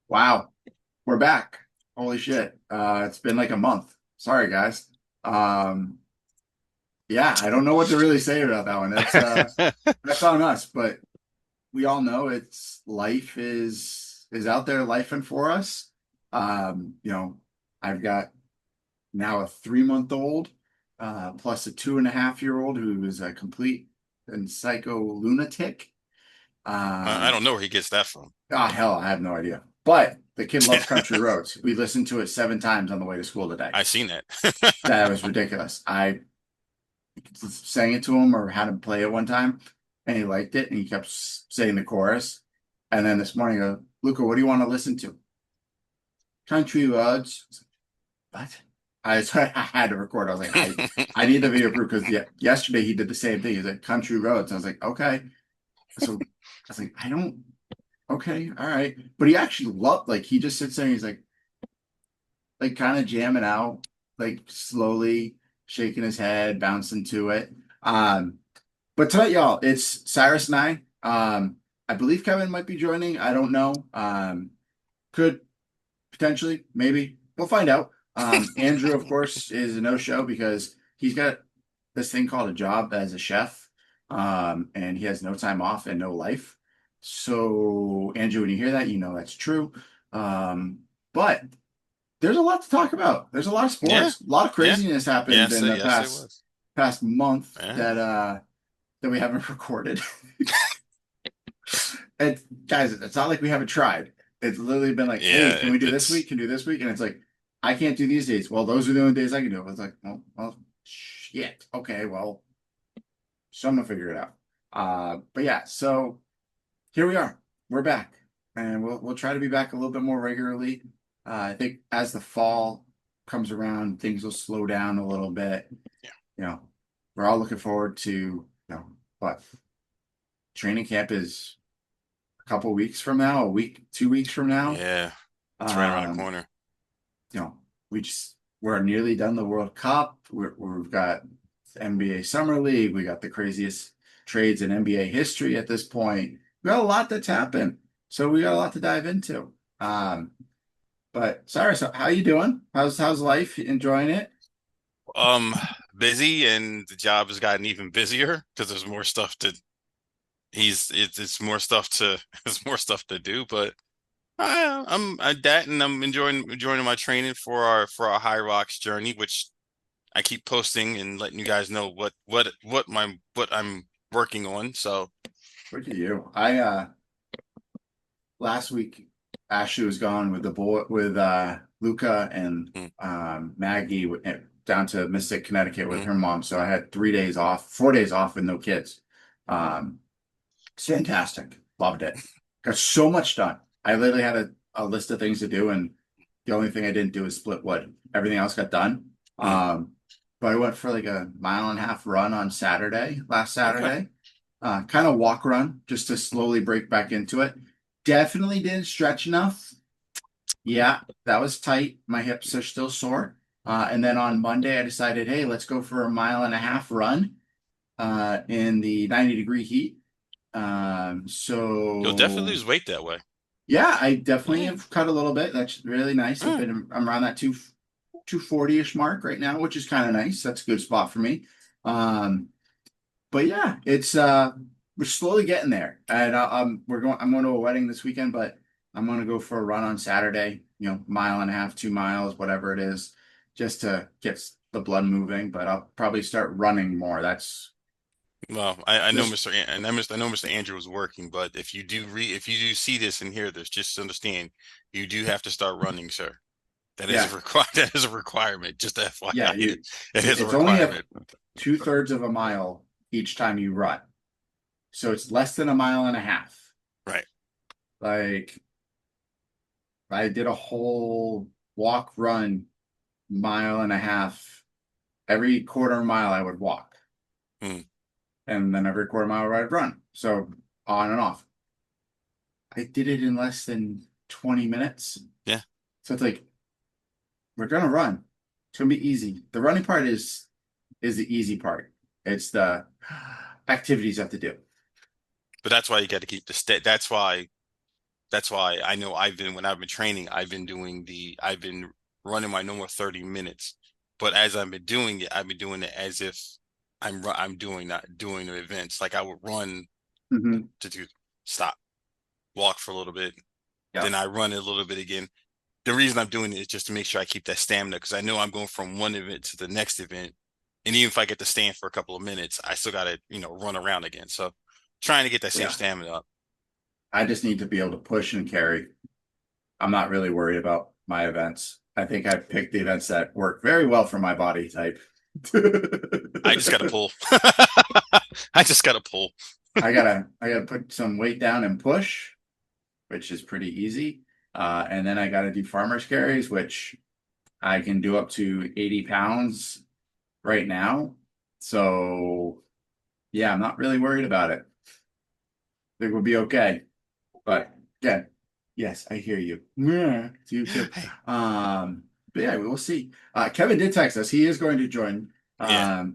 Wow, we're back. Holy shit. It's been like a month. Sorry, guys. Um, yeah, I don't know what to really say about that one. That's on us, but we all know it's life is out there life and for us. You know, I've got now a 3 month old, plus a 2.5 year old who is a complete and psycho lunatic. I Um, don't know where he gets that from. hell, I have no idea. But the kid loves country roads. We listened to it 7 times on the way to school today. I seen that. That was ridiculous. I sang it to him or had him play it one time, and he liked it, and he kept saying the chorus. And then this morning, I go, Luca, what do you want to listen to? Country roads. What? I had to record. I was like, I need the video proof because yesterday he did the same thing. He's like, country roads. I was like, okay. So I was like, I don't. Okay, all right. But he actually loved. Like he just sits there. And he's like kind of jamming out, like slowly shaking his head, bouncing to it. Um, but tonight, y'all, it's Cyrus and I. I believe Kevin might be joining. I don't know. Could potentially, maybe. We'll find out. Andrew, of course, is a no-show because he's got this thing called a job as a chef. And he has no time off and no life. So, Andrew, when you hear that, you know that's true. But there's a lot to talk about. There's a lot of Yeah, sports. A lot of yeah, craziness happened yes, in the yes, it past was. past month Yeah. that we haven't recorded. And guys, it's not like we haven't tried. It's literally been like, hey, Yeah, can we do this week? it's Can we do this week? And it's like, I can't do these days. Well, those are the only days I can do it. It's like, well, shit. Okay, well, someone figure it out. But yeah, so here we are. We're back, and we'll try to be back a little bit more regularly. I think as the fall comes around, things will slow down a little bit. yeah. You know, we're all looking forward to, but training camp is a couple weeks from now, a week, 2 weeks from now. Yeah, it's right around the Um, corner. you know, we're nearly done the World Cup. We've got NBA Summer League. We got the craziest trades in NBA history at this point. We got a lot that's happened, so we got a lot to dive into. But Cyrus, how you doing? How's life? Enjoying it? Um, Busy, and the job has gotten even busier because there's more stuff to. It's more stuff to it's more stuff to do, but I'm that, and I'm enjoying my training for our High Rocks journey, which I keep posting and letting you guys know what I'm working on. So Look at you. I last week Ashley was gone with the boy with Luca and mm, Maggie down to Mystic, Connecticut with mm. her mom. So I had 3 days off, 4 days off with no kids. Um, it's fantastic. Loved it. Got so much done. I literally had a list of things to do, and the only thing I didn't do is split wood. Everything else got done. Mm. But I went for like a mile and a half run on last Okay. Saturday. Kind of walk run just to slowly break back into it. Definitely didn't stretch enough. Yeah, that was tight. My hips are still sore. And then on Monday, I decided, hey, let's go for a mile and a half run in the 90-degree heat. You'll definitely So lose weight that way. yeah, I definitely Yeah. have cut a little bit. That's really nice. Mm. I'm around that 240-ish mark right now, which is kind of nice. That's a good spot for me. Um, but yeah, it's we're slowly getting there. And I'm going to a wedding this weekend, but I'm going to go for a run on Saturday, mile and a half, 2 miles, whatever it is, just to get the blood moving. But I'll probably start running more. That's Well, I know just Mr. I know Mr. Andrew was working, but if you do see this and hear this, just understand you do have to start running, sir. That is a yeah, that is a requirement. Just yeah. FYI, it is a It's only a requirement. 2/3 of a mile each time you run. So it's less than a mile and a half. Right. Like I did a whole walk run mile and a half. Every quarter mile I would walk. Mm. And then every quarter mile I'd run. So on and off. I did it in less than 20 minutes. Yeah. So it's like we're gonna run. It's gonna be easy. The running part is the easy part. It's the activities you have to do. But that's why you got to keep the state. That's why that's why I know when I've been training, I've been running my normal 30 minutes. But as I've been doing it, I've been doing it as if I'm doing not doing the events. Like I would run Hmm. to do stop, walk for a little bit, Yeah. then I run a little bit again. The reason I'm doing it is just to make sure I keep that stamina because I know I'm going from one event to the next event. And even if I get to stand for a couple of minutes, I still gotta, run around again. So trying to get that same Yeah. stamina up. I just need to be able to push and carry. I'm not really worried about my events. I think I've picked the events that work very well for my body type. I just gotta pull. I just gotta pull. I gotta put some weight down and push, which is pretty easy. And then I gotta do farmer's carries, which I can do up to 80 pounds right now. So yeah, I'm not really worried about it. I think we'll be okay. But yeah, yes, I hear you. Yeah, you too. Hey, But yeah, we'll see. Kevin did text us. He is going to join. yeah.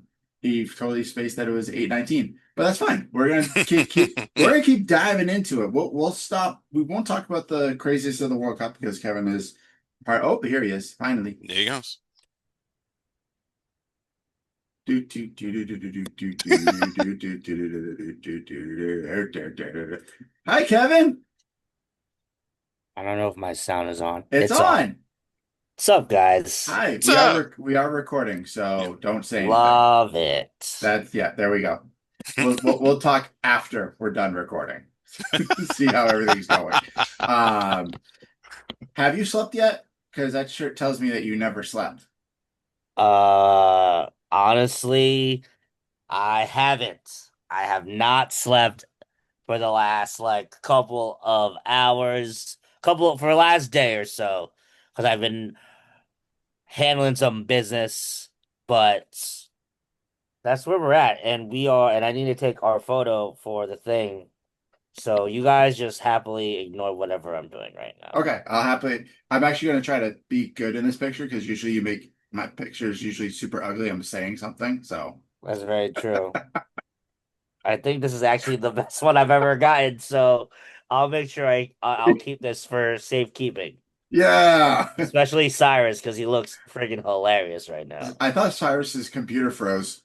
He totally spaced that it was 8:19, but that's fine. We're gonna keep diving into it. We'll stop. We won't talk about the craziest of the World Cup because Kevin is part. Oh, here he is finally. There he goes. Hi, Kevin. I don't know if my sound is on. It's It's on. on. What's up, guys? Hi, What's up? we are recording, Yeah. so don't say anything. Love it. That's yeah, there we go. We'll talk after we're done recording. See how everything's going. Um, have you slept yet? Because that shirt tells me that you never slept. Honestly, I haven't. I have not slept for the last like couple of hours, couple for the last day or so, because I've been handling some business, but that's where we're at, and I need to take our photo for the thing. So you guys just happily ignore whatever I'm doing right now. Okay, I'll happily. I'm actually going to try to be good in this picture because usually you make my pictures usually super ugly. I'm saying something, so That's very true. I think this is actually the best one I've ever gotten, so I'll make sure I'll keep this for safekeeping, yeah. especially Cyrus because he looks freaking hilarious right now. I thought Cyrus's computer froze.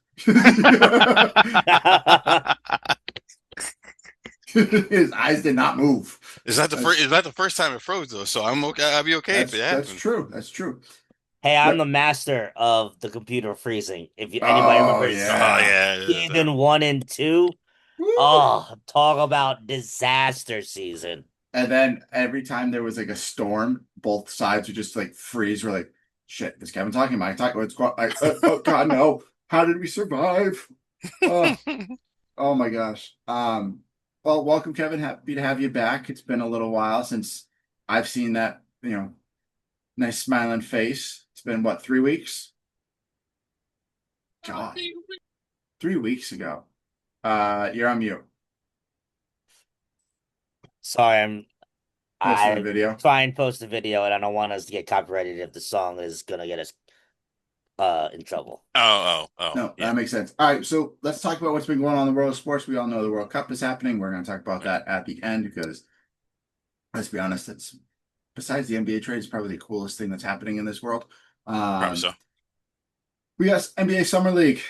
His eyes did not move. That's Is that the first time it froze though? So I'm okay. I'll be okay if it that's happens. true. That's true. Hey, I'm But the master of the computer freezing. If anybody oh remembers Oh yeah. yeah. season 1 and 2, Woo! oh, talk about disaster season. And then every time there was like a storm, both sides would just like freeze. We're like, shit, is Kevin talking? Am I talking? What's going like, oh God, no. How did we survive? Oh, oh my gosh. Well, welcome, Kevin. Happy to have you back. It's been a little while since I've seen that, nice smiling face. It's been what, 3 weeks? God, 3 weeks ago. You're on mute. Sorry, Posting the I video. try and post a video, and I don't want us to get copyrighted if the song is gonna get us in trouble. Oh, No, yeah. that makes sense. All right, so let's talk about what's been going on in the world of sports. We all know the World Cup is happening. We're going to talk about that at the end because, let's be honest, it's besides the NBA trade, it's probably the coolest thing that's happening in this world. Probably so. We got NBA Summer League.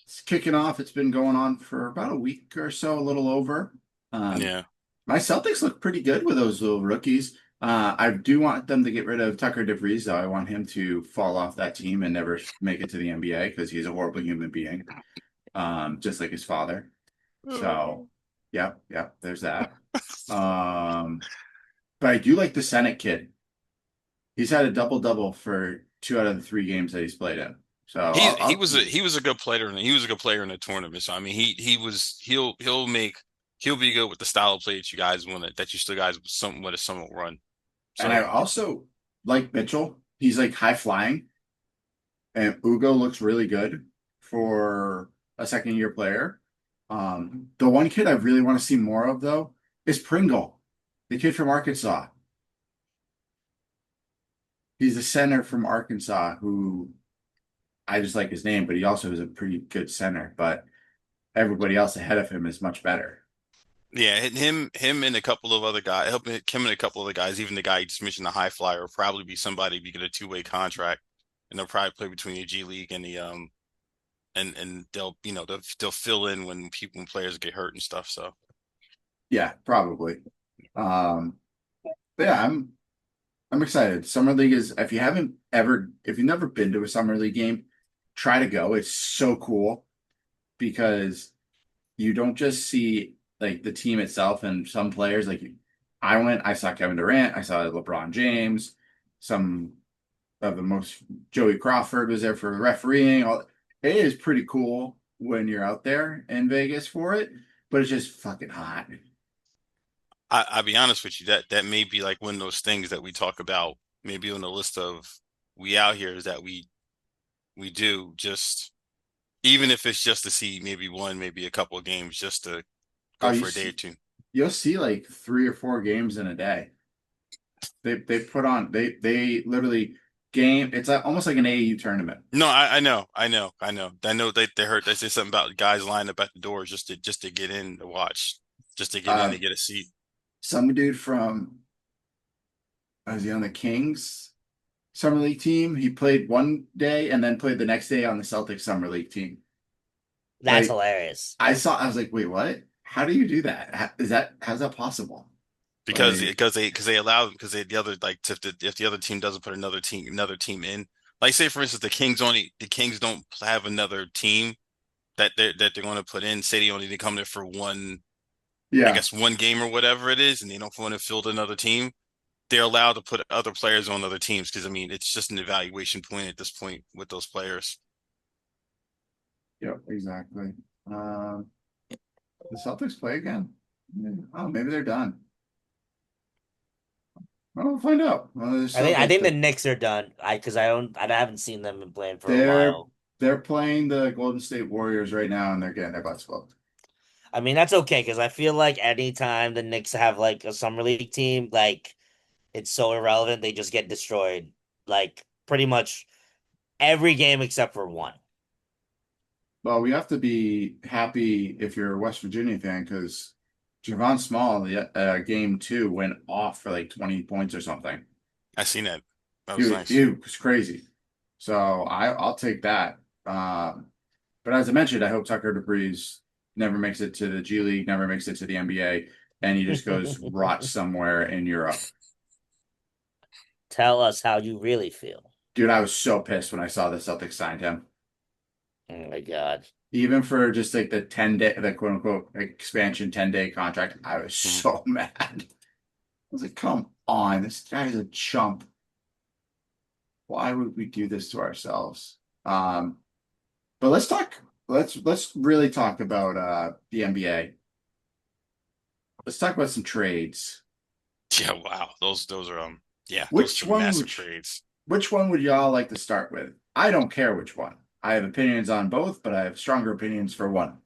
It's kicking off. It's been going on for about a week or so, a little over. Um, Yeah. my Celtics look pretty good with those little rookies. I do want them to get rid of Tucker DeVries, though. I want him to fall off that team and never make it to the NBA because he's a horrible human being, just like his father. So, yep, there's that. Um, but I do like the Senate kid. He's had a double-double for 2 out of the 3 games that he's played in. So He was a good player and he was a good player in the tournament. So I mean he'll be good with the style of play that you guys want that you still guys with a somewhat run. and I So also like Mitchell. He's like high flying, and Ugo looks really good for a second year player. The one kid I really want to see more of though is Pringle, the kid from Arkansas. He's a center from Arkansas who I just like his name, but he also is a pretty good center. But everybody else ahead of him is much better. Yeah, him and a couple of other guys, him and a couple of other guys, even the guy you just mentioned, the high flyer, will probably be somebody if you get a two-way contract, and they'll probably play between the G League and the and they'll they'll fill in when players get hurt and stuff. So Yeah, probably. Um, but yeah, I'm excited. Summer League is if you've never been to a Summer League game, try to go. It's so cool because you don't just see like the team itself and some players. Like I saw Kevin Durant, I saw LeBron James, some of the most Joey Crawford was there for refereeing. It is pretty cool when you're out there in Vegas for it, but it's just fucking hot. I'll be honest with you, that may be like one of those things that we talk about, maybe on the list of we out here is that we do just even if it's just to see maybe one, maybe a couple of games just to Oh, go for a day or two. you'll see like 3 or 4 games in a day. They put on they literally game. It's like, almost like an AAU tournament. No, I know they heard they say something about guys lined up at the doors just to get in to watch, just to get in Uh, to get a seat. some dude from was he on the Kings summer league team? He played one day and then played the next day on the Celtics summer league team. That's Like hilarious. I was like, wait, what? How do you do that? How's that possible? Because Like, because they allow them because the other like if the other team doesn't put another team in, like say for instance the Kings don't have another team that they're going to put in, say they only come there for one, I yeah, guess one game or whatever it is, and they don't want to field another team, they're allowed to put other players on other teams because I mean it's just an evaluation point at this point with those players. yeah, exactly. Um, the Celtics play again? Oh, maybe they're done. Well, we'll find out. Well, there's still I like think the Knicks are done. Because I haven't seen them in playing for a they're while. they're playing the Golden State Warriors right now, and they're getting their butts whooped. I mean, that's okay because I feel like anytime the Knicks have like a summer league team, like it's so irrelevant, they just get destroyed. Like pretty much every game except for one. Well, we have to be happy if you're a West Virginia fan because Javon Small, the game 2 went off for like 20 points or something. I seen that. That was nice. It was crazy. So I'll take that. But as I mentioned, I hope Tucker DeBreeze never makes it to the G League, never makes it to the NBA, and he just goes rot somewhere in Europe. Tell us how you really feel. Dude, I was so pissed when I saw the Celtics signed him. Oh my God. Even for just like the 10-day, the quote unquote expansion 10-day contract, I was Mhm. so mad. I was like, come on, this guy's a chump. Why would we do this to ourselves? Um, but let's really talk about the NBA. Let's talk about some trades. Yeah, wow. Those are yeah, those are Which some one massive would trades. which one would y'all like to start with? I don't care which one. I have opinions on both, but I have stronger opinions for one.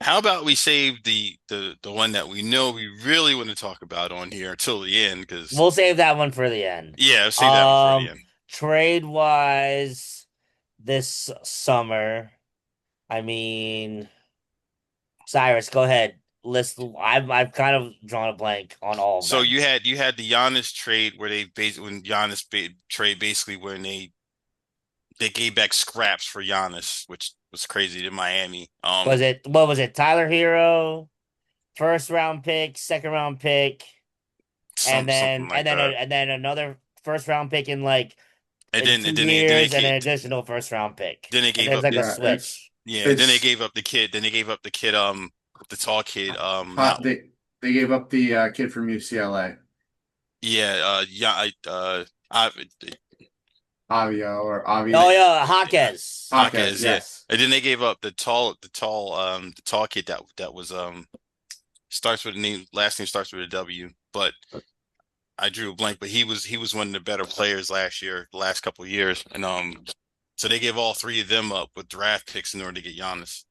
How about we save the one that we know we really want to talk about on here until the end? Because We'll save that one for the end. yeah, save that one for the end. Trade wise, this summer, I mean, Cyrus, go ahead. List. I've kind of drawn a blank on all of So them. you had the Giannis trade where they basically when trade basically when they gave back scraps for Giannis, which was crazy to Miami. Was it what was it? Tyler Hero, first round pick, second round pick, and Something then like that. and then another first round pick in like And in then two years, and an they additional first round pick. then they And gave there's up like the a Yeah, switch. yeah, then they it's gave up the kid. Then they gave up the kid the tall kid hot. not They gave up the kid from UCLA, yeah yeah I Avio or Avi Oh yeah, Hawkes. Hawkes. Hawkes, yeah. Yes. And then they gave up the tall kid that was starts with a name last name starts with a W, but I drew a blank, but he was one of the better players last year, the last couple of years. And so they gave all three of them up with draft picks in order to get Giannis.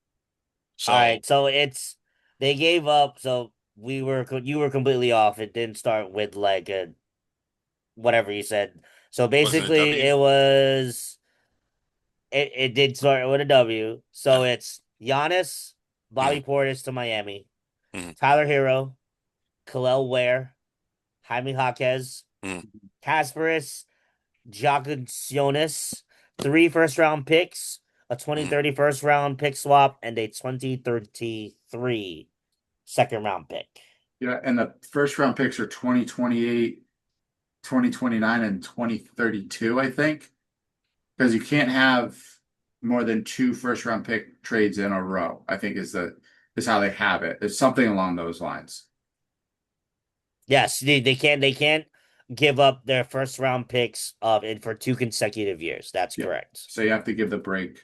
All So right, so it's they gave up. So you were completely off. It didn't start with like a whatever you said. So wasn't a basically, W. it did start with a W. So Uh, it's Giannis, mm. Bobby Portis to Miami, Mm, Tyler Hero, Kalel Ware, Jaime Jaquez, mm, Kasparis Giaconis, 3 first-round picks, a mm. 2030 first-round pick swap, and a 2033 second-round pick. Yeah, and the first round picks are 2028, 2029, and 2032, I think. Because you can't have more than two first round pick trades in a row, I think is how they have it. It's something along those lines. Yes, they can't give up their first-round picks for 2 consecutive years. That's Yeah. correct. So you have to give the break.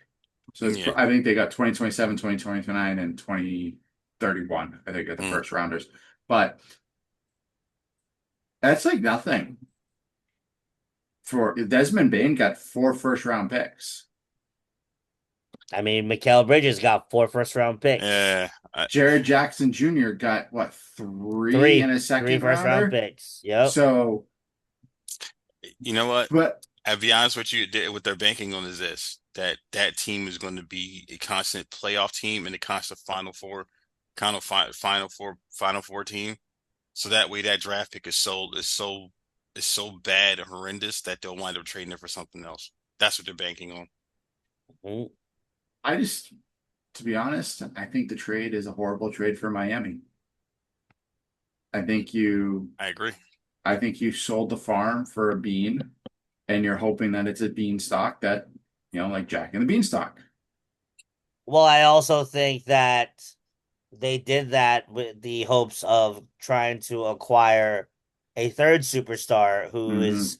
So it's Yeah. I think they got 2027, 2029, and 2031. I think are the Mm. first rounders. But that's like nothing. For Desmond Bain got 4 first round picks. I mean, Mikal Bridges got 4 first-round picks, Yeah. Jared Jackson Jr. got what, three and three a three second first-round rounder? picks. Yep. So, You know what? but I'll be honest with you, what they're banking on is this, that team is going to be a constant playoff team and a constant Final Four team. So that way that draft pick is so bad and horrendous that they'll wind up trading it for something else. That's what they're banking on. Mhm. I just, to be honest, I think the trade is a horrible trade for Miami. I think you, I agree. I think you sold the farm for a bean, and you're hoping that it's a beanstalk that, like Jack and the Beanstalk. Well, I also think that they did that with the hopes of trying to acquire a third superstar who Hmm. is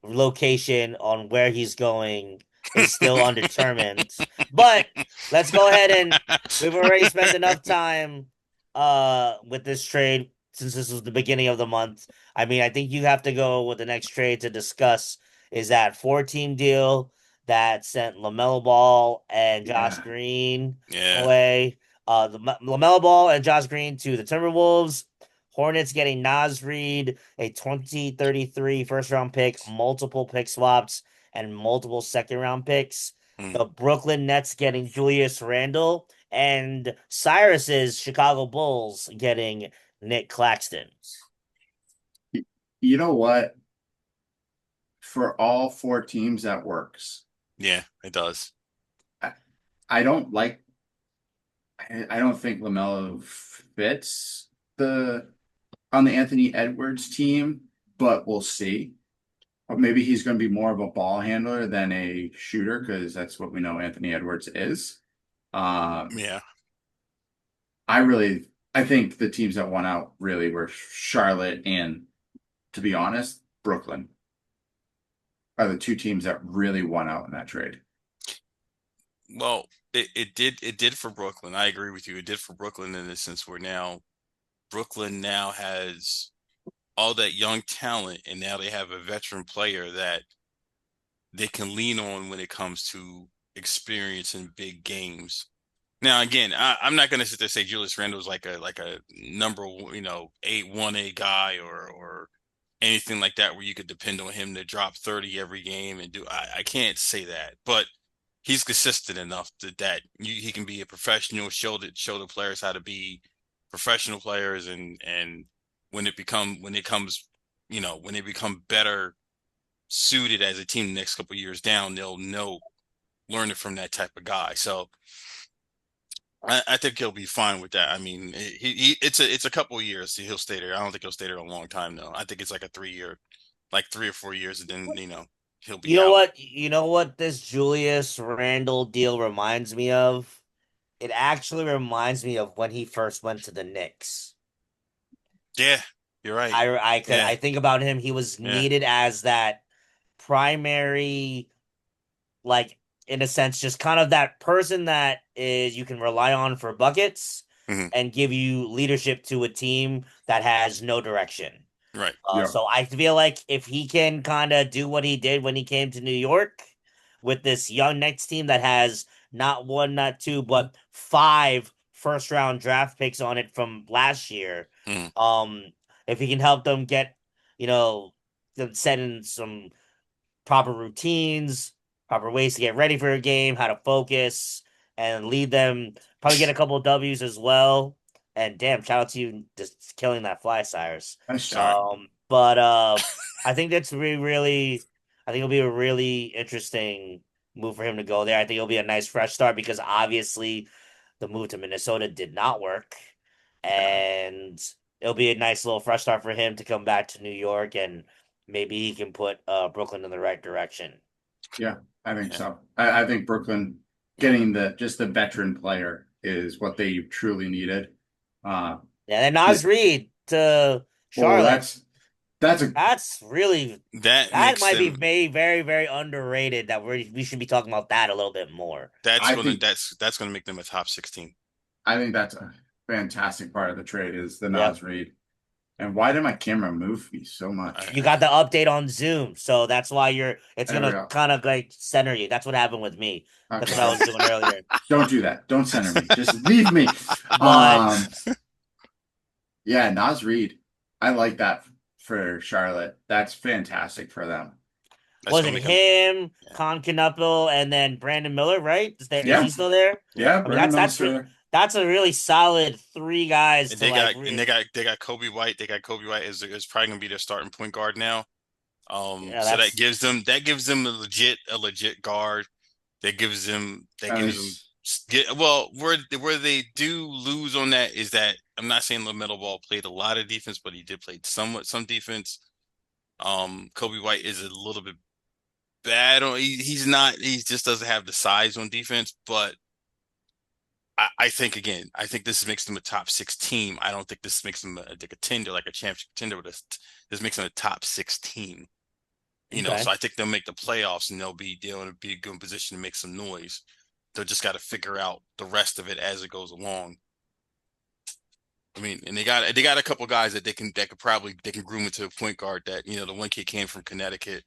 location on where he's going is still undetermined. But let's go ahead and we've already spent enough time with this trade since this was the beginning of the month. I mean, I think you have to go with the next trade to discuss is that 4-team deal that sent LaMelo Ball and Josh Yeah. Green Yeah. away. The LaMelo Ball and Josh Green to the Timberwolves. Hornets getting Naz Reid, a 2033 first-round pick, multiple pick swaps, and multiple second-round picks. Mm. The Brooklyn Nets getting Julius Randle, and Cyrus's Chicago Bulls getting Nick Claxton. You know what? For all 4 teams, that works. Yeah, it does. I, I don't like. I don't think LaMelo fits the on the Anthony Edwards team, but we'll see. Or maybe he's going to be more of a ball handler than a shooter because that's what we know Anthony Edwards is. Um, Yeah. I think the teams that won out really were Charlotte and, to be honest, Brooklyn are the 2 teams that really won out in that trade. Well, it did for Brooklyn. I agree with you. It did for Brooklyn in the sense where now Brooklyn now has all that young talent, and now they have a veteran player that they can lean on when it comes to experience in big games. Now, again, I'm not going to sit there and say Julius Randle is like a number, 8-1A guy or anything like that where you could depend on him to drop 30 every game and do. I can't say that, but he's consistent enough he can be a professional, show the players how to be professional players, and when they become better suited as a team the next couple of years down, they'll know learn it from that type of guy. So I think he'll be fine with that. I mean, it's a couple of years he'll stay there. I don't think he'll stay there a long time though. I think it's like a 3 year, like 3 or 4 years, and then he'll You be know out. what? You know what this Julius Randle deal reminds me of? It actually reminds me of when he first went to the Knicks. Yeah, you're right. Yeah, I think about him. He was yeah. needed as that primary, like in a sense, just kind of that person that is you can rely on for buckets Hmm. and give you leadership to a team that has no direction. Right. Yeah. So I feel like if he can kind of do what he did when he came to New York with this young Knicks team that has not one, not two, but 5 first-round draft picks on it from last year, Hmm. um, if he can help them get, you know, them set in some proper routines, proper ways to get ready for a game, how to focus and lead them, probably get a couple of W's as well. And damn, shout out to you just killing that fly, Cyrus. Nice Sorry. job. But I think that's really, I think it'll be a really interesting move for him to go there. I think it'll be a nice fresh start because obviously the move to Minnesota did not work, Yeah. and it'll be a nice little fresh start for him to come back to New York, and maybe he can put Brooklyn in the right direction. Yeah, I think Yeah. so. I think Brooklyn getting just the veteran player is what they truly needed. Uh, Yeah, and Naz the, Reid to oh, Charlotte. that's a That's really That that makes might be them. very underrated. That we should be talking about that a little bit more. I think That's gonna make them a top 16. I think that's a fantastic part of the trade is the Yep. Nas Reed. And why did my camera move me so I, much? You got the update on Zoom, so that's why it's There we gonna go. kind of like center you. That's what happened with me. That's Okay, what I was doing earlier. don't do that. Don't center me. Just leave me. But Um, yeah, Nas Reed. I like that for Charlotte. That's fantastic for them. that's was gonna it make them. him, Yeah. Con Knupel, and then Brandon Miller? Right? Is Yeah, he still there? Yeah. yeah, I mean, Brandon Miller's that's a really solid three guys And to like. they got Kobe White. They got Kobe White is probably gonna be their starting point guard now. Yeah, So that's that gives them a legit guard. That gives them Nice. get well where they do lose on that is that I'm not saying LaMelo Ball played a lot of defense, but he did play some defense. Kobe White is a little bit bad on he's not he just doesn't have the size on defense, but I think again, I think this makes them a top 6 team. I don't think this makes them a contender, like a championship contender. This makes them a top 6 team. okay. So I think they'll make the playoffs and they'll in a be a good position to make some noise. They'll just got to figure out the rest of it as it goes along. I mean, and they got a couple guys that they can groom into a point guard that the one kid came from Connecticut.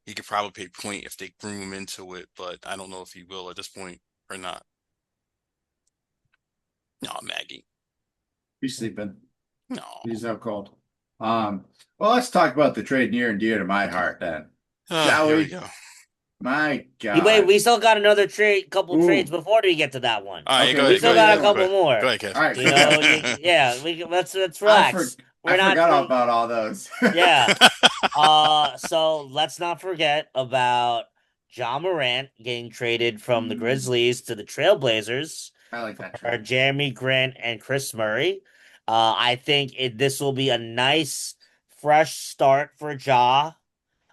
He could probably pay point if they groom him into it, but I don't know if he will at this point or not. No, Maggie. He's sleeping. No. He's out cold. Well, let's talk about the trade near and dear to my heart then. Shall Here we we? go. My Wait, God. we still got another couple trades Ooh. before we get to that one. All right, Okay, go We ahead, let's go still go to ahead, the got a other go couple one. ahead, go more. ahead, Kev. All right, You know, yeah, let's I relax. We're I not forgot about all those. yeah. So let's not forget about John Morant getting traded from the Grizzlies to the Trailblazers I like that for trade. Jeremy Grant and Chris Murray. I think this will be a nice fresh start for Ja.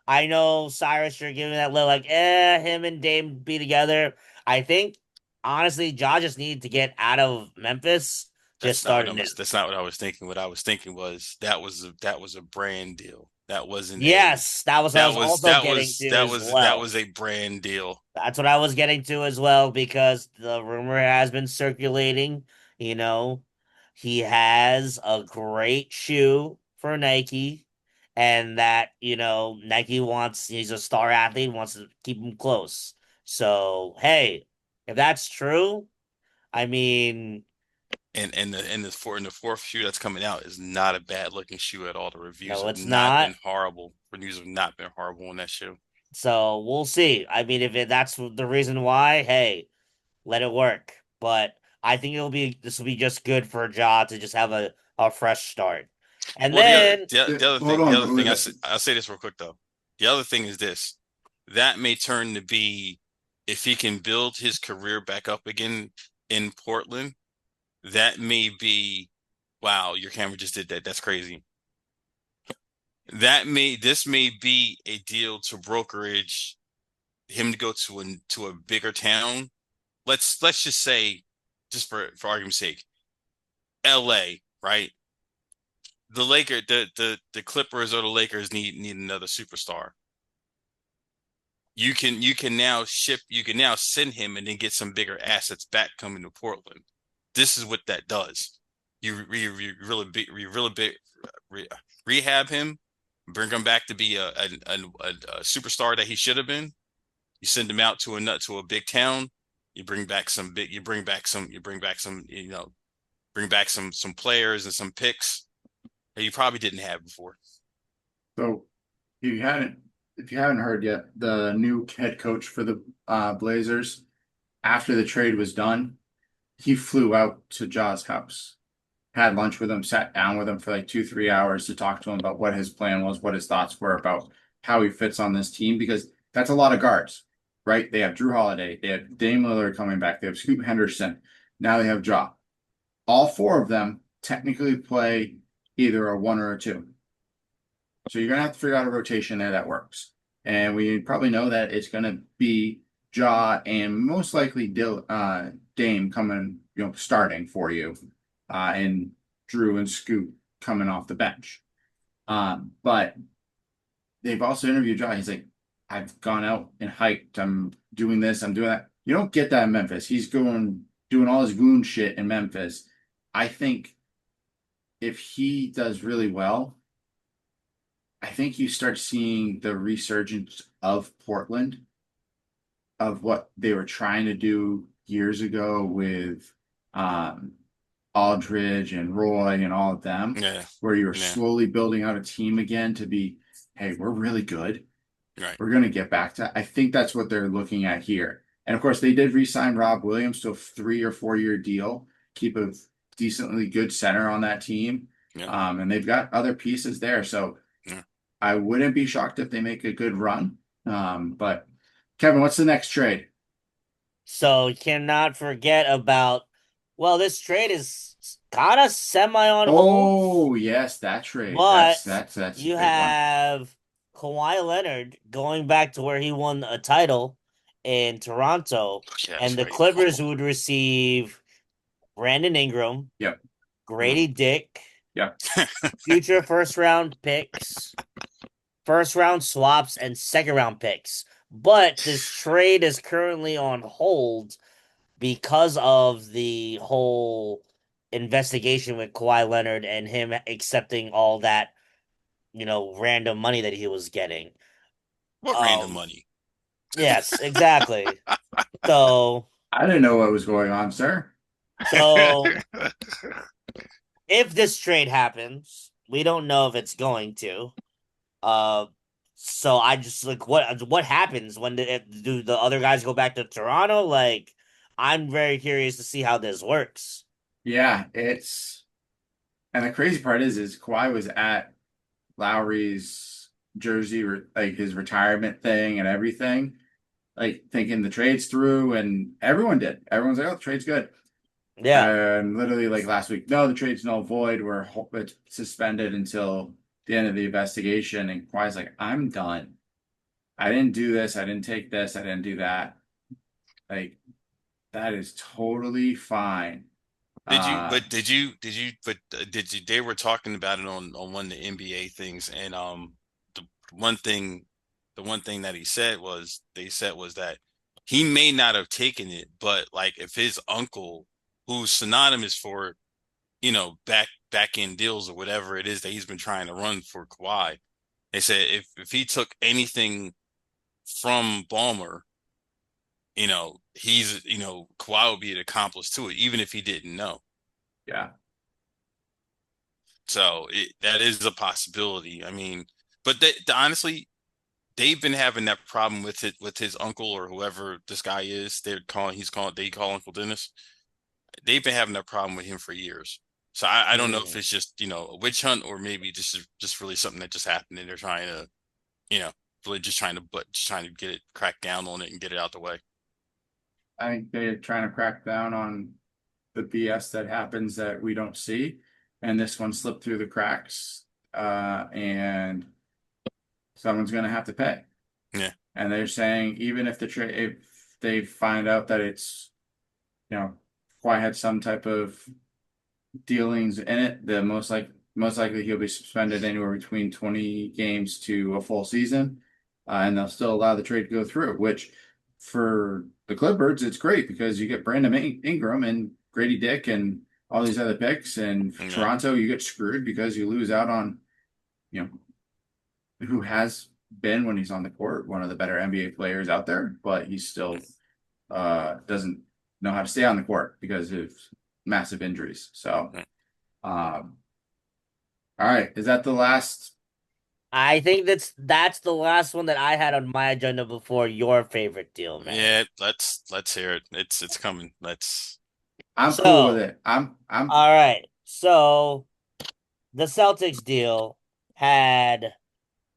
I know Cyrus, you're giving that little like, him and Dame be together. I think honestly, Ja just needed to get out of Memphis, just starting new. That's not what I was thinking. What I was thinking was that was a brand deal. That wasn't a Yes, that was what I was also getting to as that well. was a brand deal. That's what I was getting to as well because the rumor has been circulating. You know, he has a great shoe for Nike, and that, Nike he's a star athlete, wants to keep him close. So, hey, if that's true, I mean, The fourth shoe that's coming out is not a bad looking shoe at all. The reviews no, have it's not not. been horrible. Reviews have not been horrible on that shoe. So we'll see. I mean, if that's the reason why, hey, let it work. But I think this will be just good for Ja to just have a fresh start. And Well, then Hold the on. other thing I'll say this real quick though. The other thing is this that may turn to be if he can build his career back up again in Portland, that may be wow, your camera just did that. That's crazy. This may be a deal to brokerage him to go to a bigger town. Let's just say, just for argument's sake, LA, right? The Clippers or the Lakers need another superstar. You can now send him and then get some bigger assets back coming to Portland. This is what that does. You really big rehab him, bring him back to be a superstar that he should have been. You send him out to a big town. You bring back some bring back some players and some picks that you probably didn't have before. So you hadn't, if you haven't heard yet, the new head coach for the Blazers after the trade was done, he flew out to Ja's house, had lunch with him, sat down with him for like 2, 3 hours to talk to him about what his plan was, what his thoughts were about how he fits on this team, because that's a lot of guards, right? They have Drew Holiday, they have Dame Lillard coming back, they have Scoot Henderson, now they have Ja. All four of them technically play either a one or a two. So you're gonna have to figure out a rotation there that works. And we probably know that it's gonna be Ja and most likely Dame coming, starting for you, and Drew and Scoot coming off the bench. But they've also interviewed Ja. He's like, I've gone out and hiked. I'm doing this. I'm doing that. You don't get that in Memphis. He's going doing all his goon shit in Memphis. I think if he does really well, I think you start seeing the resurgence of Portland, of what they were trying to do years ago with um, Aldridge and Roy and all of them, Yeah, where you were yeah, slowly building out a team again to be, hey, we're really good. right. We're going to get back to. I think that's what they're looking at here. And of course, they did re-sign Rob Williams to a 3 or 4 year deal, keep a decently good center on that team. Yeah, And they've got other pieces there. So yeah. I wouldn't be shocked if they make a good run. But Kevin, what's the next trade? So you cannot forget about, well, this trade is kind of semi on hold, Oh, yes, that trade. That's but that's that's a you big one. have Kawhi Leonard going back to where he won a title in Toronto, Yeah, that's and the right. Clippers would receive Brandon Ingram, Yep. Grady Dick, Yep. future first round picks, first round swaps, and second round picks. But this trade is currently on hold because of the whole investigation with Kawhi Leonard and him accepting all that, random money that he was getting. What random Um, money? yes, exactly. So, I didn't know what was going on, sir. so if this trade happens, we don't know if it's going to. Uh, so I just like what happens when do the other guys go back to Toronto? Like, I'm very curious to see how this works. Yeah, and the crazy part is Kawhi was at Lowry's jersey, like his retirement thing and everything, like thinking the trade's through, and everyone did. Everyone's like, "Oh, the trade's good." Yeah, And literally, like last week, no, the trade's null void. It's suspended until the end of the investigation. And Kawhi's like, "I'm done. I didn't do this. I didn't take this. I didn't do that." Like that is totally fine. Did you? Uh, But did you? Did you? But did you? They were talking about it on one of the NBA things, and the one thing, the one thing that he said was they said was that he may not have taken it, but like if his uncle, who's synonymous for back end deals or whatever it is that he's been trying to run for Kawhi, they said if he took anything from Ballmer, Kawhi would be an accomplice to it, even if he didn't know. yeah. So that is a possibility. I mean, but honestly, they've been having that problem with it with his uncle or whoever this guy is. They call Uncle Dennis. They've been having that problem with him for years. So I don't know if Mm. it's just a witch hunt or maybe just really something that just happened and they're trying to you know really just trying to get it crack down on it and get it out the way. I think they're trying to crack down on the BS that happens that we don't see, and this one slipped through the cracks, and someone's going to have to pay. Yeah, And they're saying even if if they find out that it's you know Kawhi had some type of dealings in it, the most likely he'll be suspended anywhere between 20 games to a full season, and they'll still allow the trade to go through. Which for the Clippers, it's great because you get Brandon Ingram and Grady Dick and all these other picks, and for yeah, Toronto, you get screwed because you lose out on you know who has been when he's on the court one of the better NBA players out there, but he still doesn't know how to stay on the court because of massive injuries. So. yeah. Um, all right. Is that the last? I think that's the last one that I had on my agenda before your favorite deal, man. Yeah, let's hear it. It's coming. Let's. I'm cool with So, it. I'm all right. So the Celtics deal had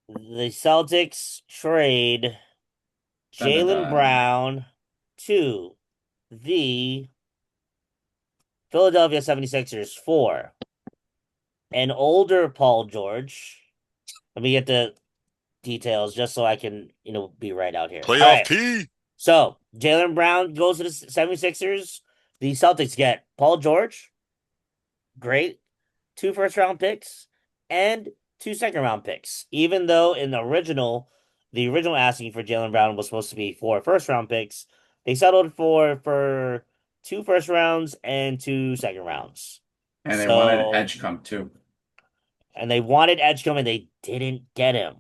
the Celtics trade dun, dun, Jalen dun. Brown to the Philadelphia 76ers for an older Paul George. Let me get the details just so I can, be right out here. All Playoff right. P. So Jalen Brown goes to the 76ers. The Celtics get Paul George, great, two first round picks, and two second round picks. Even though the original asking for Jalen Brown was supposed to be four first round picks, they settled for two first rounds and two second rounds. And they wanted So, Edge come too. and they wanted Edgecombe and they didn't get him.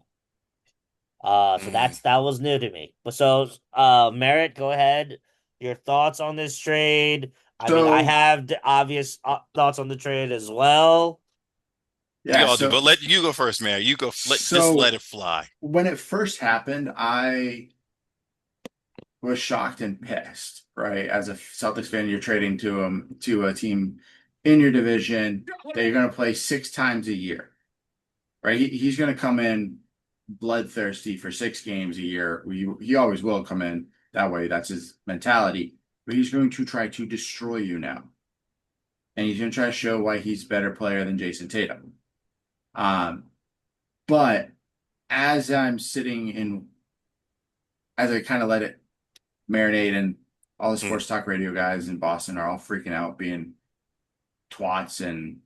So Mm. that was new to me. But so, Merritt, go ahead. Your thoughts on this trade? I mean, I So have the obvious thoughts on the trade as well. We yeah, all do, but let you go first, man. You go. Let so it fly. when it first happened, I was shocked and pissed, right? As a Celtics fan, you're trading to a team in your division that you're going to play 6 times a year, right? He's going to come in bloodthirsty for 6 games a year. He always will come in that way. That's his mentality. But he's going to try to destroy you now, and he's going to try to show why he's a better player than Jason Tatum. Um, but as I'm sitting in, as I kind of let it marinate, and all the Mm. sports talk radio guys in Boston are all freaking out, being twats and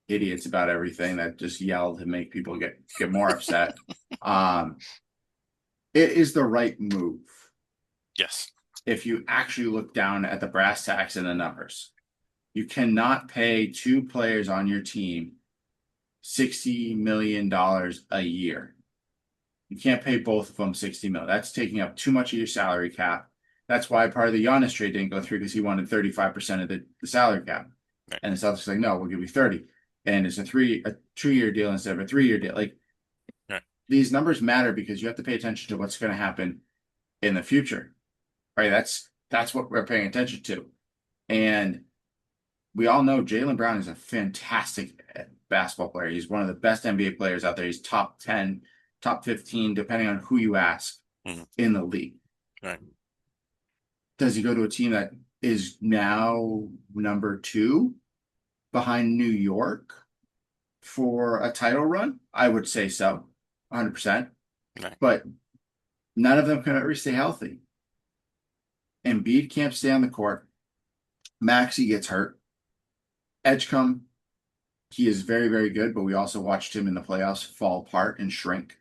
idiots about everything that just yell to make people get more upset. Um, it is the right move Yes. if you actually look down at the brass tacks and the numbers. You cannot pay two players on your team $60 million a year. You can't pay both of them 60 mil. That's taking up too much of your salary cap. That's why part of the Giannis trade didn't go through because he wanted 35% of the salary cap. Right. And the Celtics like, no, we'll give you 30. And it's a 2-year deal instead of a 3-year deal. Like Right. these numbers matter because you have to pay attention to what's going to happen in the future. Right? That's what we're paying attention to. And we all know Jalen Brown is a fantastic basketball player. He's one of the best NBA players out there. He's top 10, top 15, depending on who you ask Mhm. in the league. Right. Does he go to a team that is now number 2 behind New York for a title run? I would say so, 100%. Right. But none of them can ever stay healthy. Embiid can't stay on the court. Maxey gets hurt. Edgecombe, he is very, very good, but we also watched him in the playoffs fall apart and shrink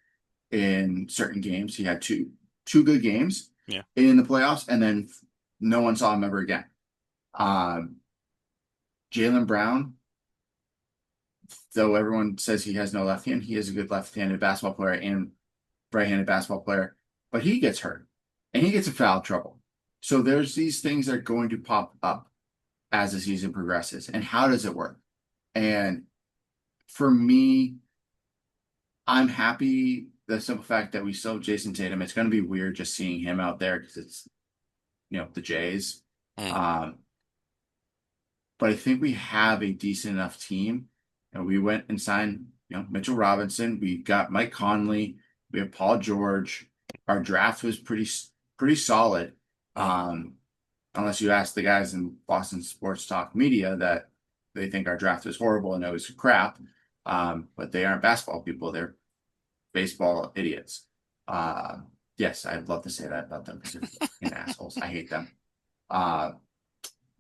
in certain games. He had two good games Yeah. in the playoffs, and then no one saw him ever again. Um, Jalen Brown, though everyone says he has no left hand, he is a good left-handed basketball player and right-handed basketball player, but he gets hurt and he gets in foul trouble. So there's these things that are going to pop up as the season progresses. And how does it work? And for me, I'm happy the simple fact that we still have Jason Tatum. It's going to be weird just seeing him out there because it's, the Jays. Mm. Um, but I think we have a decent enough team. And we went and signed, Mitchell Robinson. We got Mike Conley. We have Paul George. Our draft was pretty solid. Unless you ask the guys in Boston sports talk media that they think our draft was horrible and it was crap. But they aren't basketball people. They're baseball idiots. Yes, I'd love to say that about them because they're assholes. I hate them.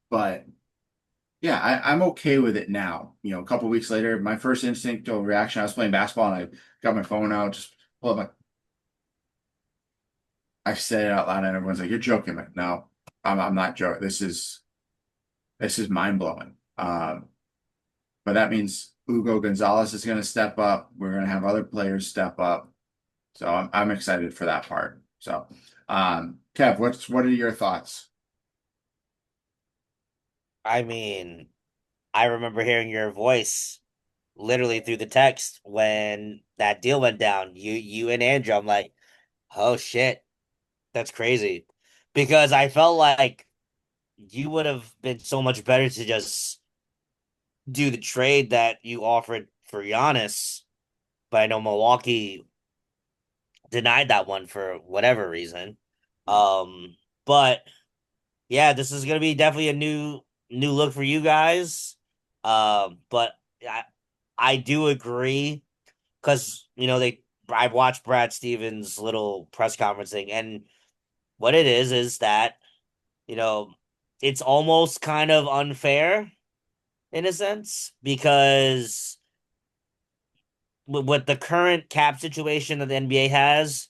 But yeah, I'm okay with it now. A couple weeks later, my first instinct or reaction, I was playing basketball and I got my phone out, just pull up I said it out loud and everyone's like, "You're joking." I'm like, no, I'm not joking. This is mind blowing. But that means Hugo Gonzalez is going to step up. We're going to have other players step up. So I'm excited for that part. So, Kev, what are your thoughts? I mean, I remember hearing your voice literally through the text when that deal went down. You and Andrew, I'm like, oh shit, that's crazy. Because I felt like you would have been so much better to just do the trade that you offered for Giannis. But I know Milwaukee denied that one for whatever reason. Um, but yeah, this is gonna be definitely a new look for you guys. But I I do agree because I watched Brad Stevens' little press conference thing, and what it is that you know it's almost kind of unfair in a sense because with the current cap situation that the NBA has,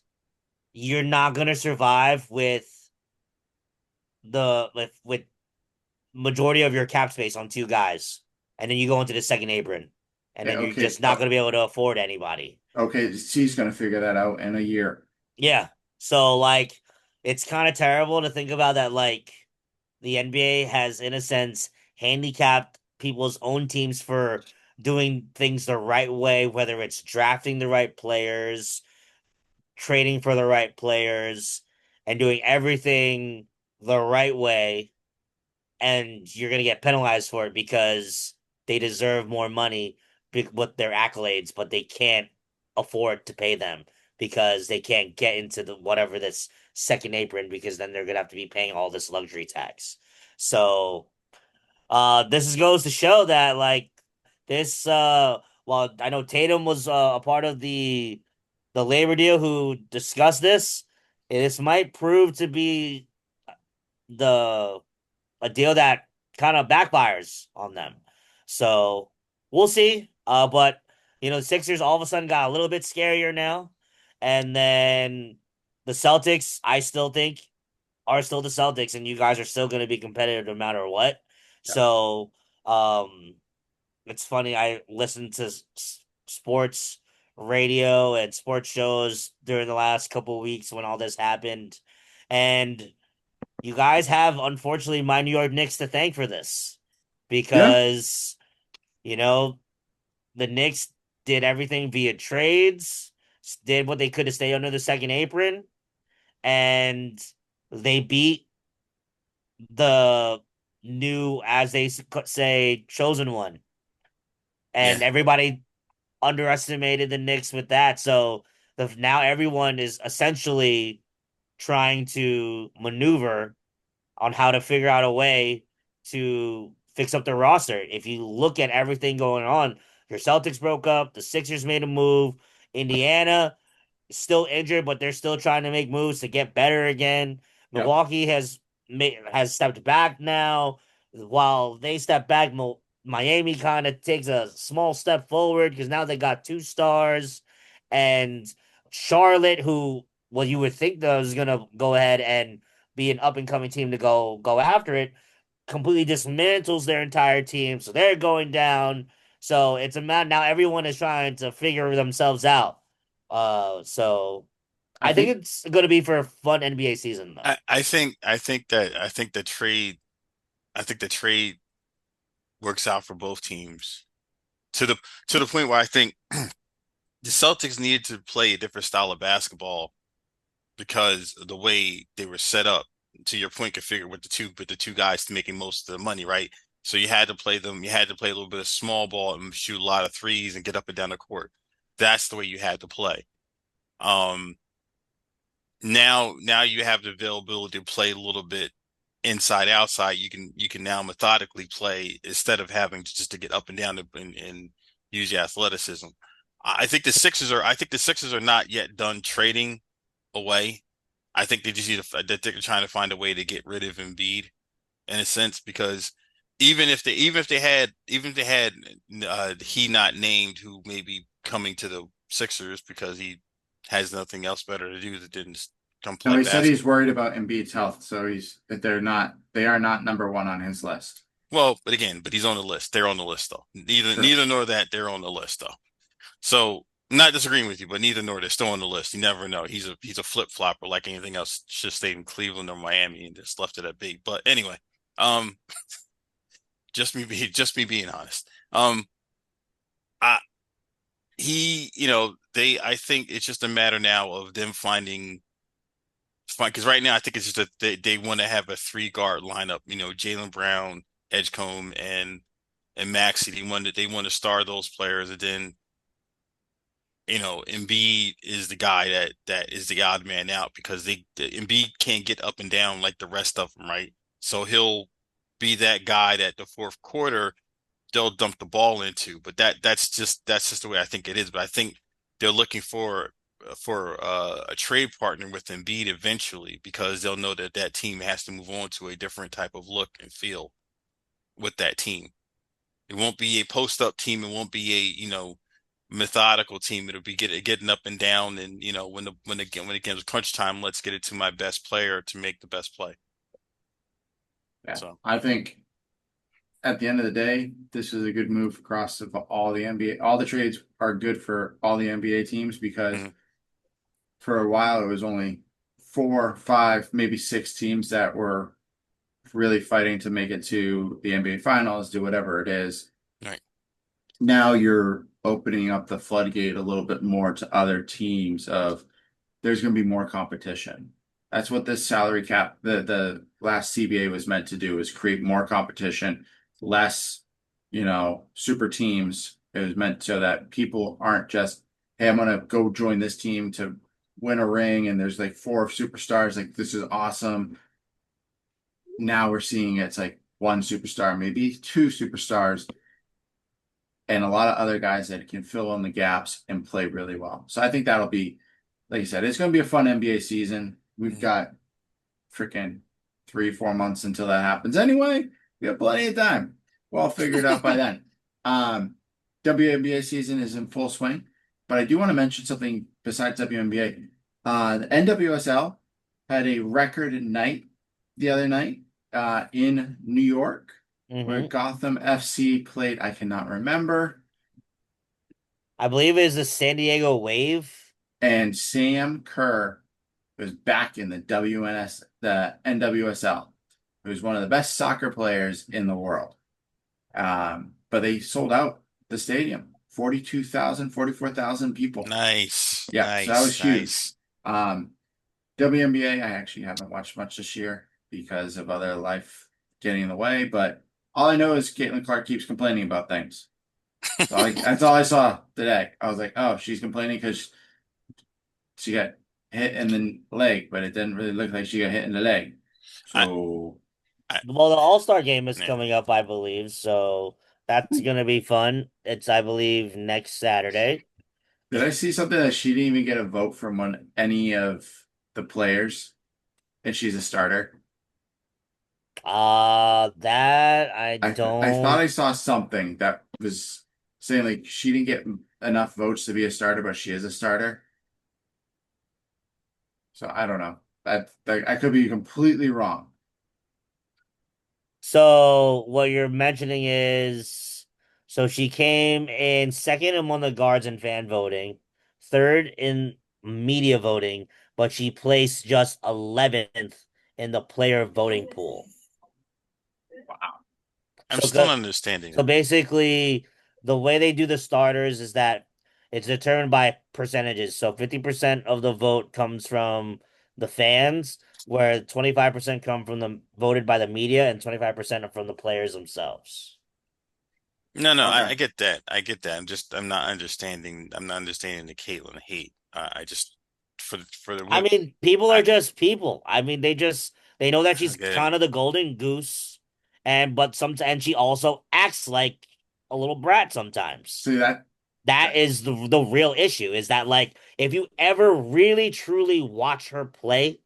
you're not gonna survive with majority of your cap space on two guys, and then you go into the second apron, and Yeah, then you're okay. just not gonna be able to afford anybody. Okay, she's gonna figure that out in a year. Yeah, so like it's kind of terrible to think about that. Like the NBA has, in a sense, handicapped people's own teams for doing things the right way, whether it's drafting the right players, trading for the right players, and doing everything the right way. And you're going to get penalized for it because they deserve more money with their accolades, but they can't afford to pay them because they can't get into the whatever this second apron because then they're going to have to be paying all this luxury tax. So goes to show that like this well I know Tatum was a part of the labor deal who discussed this. This might prove to be the a deal that kind of backfires on them. So we'll see. But the Sixers all of a sudden got a little bit scarier now. And then the Celtics, I still think, are still the Celtics, and you guys are still going to be competitive no matter what. Yeah. So, um, it's funny. I listened to sports radio and sports shows during the last couple of weeks when all this happened, and you guys have unfortunately my New York Knicks to thank for this Yeah, because you know the Knicks did everything via trades, did what they could to stay under the second apron, and they beat the new, as they say, chosen one. Yeah. And everybody underestimated the Knicks with that. So now everyone is essentially trying to maneuver on how to figure out a way to fix up the roster. If you look at everything going on, your Celtics broke up, the Sixers made a move, Indiana still injured, but they're still trying to make moves to get better again. yeah, Milwaukee has stepped back now. While they step back, Miami kind of takes a small step forward because now they got two stars, and Charlotte, who well you would think that was gonna go ahead and be an up and coming team to go after it, completely dismantles their entire team, so they're going down. So it's a matter now. Everyone is trying to figure themselves out. So I I think think it's going to be for a fun NBA season, though. I think the trade works out for both teams to the point where I think the Celtics needed to play a different style of basketball because of the way they were set up. To your point, configured with the two guys making most of the money, right? So you had to play them. You had to play a little bit of small ball and shoot a lot of threes and get up and down the court. That's the way you had to play. Um, now you have the availability to play a little bit inside outside. You can now methodically play instead of having to get up and down and use your athleticism. I think the Sixers are not yet done trading away. I think they just need to they're trying to find a way to get rid of Embiid in a sense because even if they had he not named who may be coming to the Sixers because he has nothing else better to do that didn't come no, play he said he's basketball. worried about Embiid's health, so they are not number one on his list. Well, but he's on the list. They're on the list though. True. Neither nor that they're on the list though. So I'm not disagreeing with you, but neither nor they're still on the list. You never know. He's a flip flopper like anything else. Should have stayed in Cleveland or Miami and just left it at big. But anyway, um, just me being honest. I he, you know, they I think it's just a matter now of them fine because right now I think it's just that they want to have a three guard lineup. You know, Jaylen Brown, Edgecombe, and Maxey. They want to star those players, and then Embiid is the guy that is the odd man out because Embiid can't get up and down like the rest of them, right? So he'll be that guy that the fourth quarter they'll dump the ball into. But that's just the way I think it is. But I think they're looking for a trade partner with Embiid eventually because they'll know that that team has to move on to a different type of look and feel with that team. It won't be a post up team. It won't be methodical team. It'll be getting up and down, and when it comes crunch time, let's get it to my best player to make the best play. Yeah, So I think at the end of the day, this is a good move across all the NBA. All the trades are good for all the NBA teams because mhm. for a while it was only 4, 5, maybe 6 teams that were really fighting to make it to the NBA Finals, do whatever it is. Right. Now you're opening up the floodgate a little bit more to other teams of there's going to be more competition. That's what this salary cap, the last CBA was meant to do, is create more competition, less, super teams. It was meant so that people aren't just, hey, I'm gonna go join this team to win a ring, and there's like 4 superstars. Like this is awesome. Now we're seeing it's like one superstar, maybe 2 superstars, and a lot of other guys that can fill in the gaps and play really well. So I think that'll be, like you said, it's going to be a fun NBA season. We've Mhm. got freaking 3, 4 months until that happens. Anyway, we have plenty of time. We'll all figure it out by then. Um, WNBA season is in full swing, but I do want to mention something besides WNBA. The NWSL had a record night the other night in New York where Hmm. Gotham FC played. I cannot remember. I believe it is the San Diego Wave. And Sam Kerr was back in the NWSL, who's one of the best soccer players in the world. But they sold out the stadium, 42,000, 44,000 people. Nice, Yeah, so that nice, was huge. nice. Um, WNBA, I actually haven't watched much this year because of other life getting in the way. But all I know is Caitlin Clark keeps complaining about things. That's all I saw today. I was like, oh, she's complaining because she got hit in the leg, but it didn't really look like she got hit in the leg. I, So I Well, the All-Star game is yeah. coming up, I believe, so that's gonna be fun. It's, I believe, next Saturday. did I see something that she didn't even get a vote from any of the players, and she's a starter? That I I thought don't. I saw something that was saying like she didn't get enough votes to be a starter, but she is a starter. So I don't know. That I could be completely wrong. So what you're mentioning is, so she came in second among the guards in fan voting, third in media voting, but she placed just 11th in the player voting pool. Wow. I'm So still not good. understanding So it. basically, the way they do the starters is that it's determined by percentages. So 50% of the vote comes from the fans, where 25% come from the voted by the media and 25% are from the players themselves. No, no, I, Okay. I get that. I get that. I'm not understanding. I'm not understanding the Caitlyn hate. I just for the I women. mean, people are I just people. I mean, they know that I she's get it. kind of the golden goose, and she also acts like a little brat sometimes. See That that is the real issue, is that, like, if you ever really truly watch her play,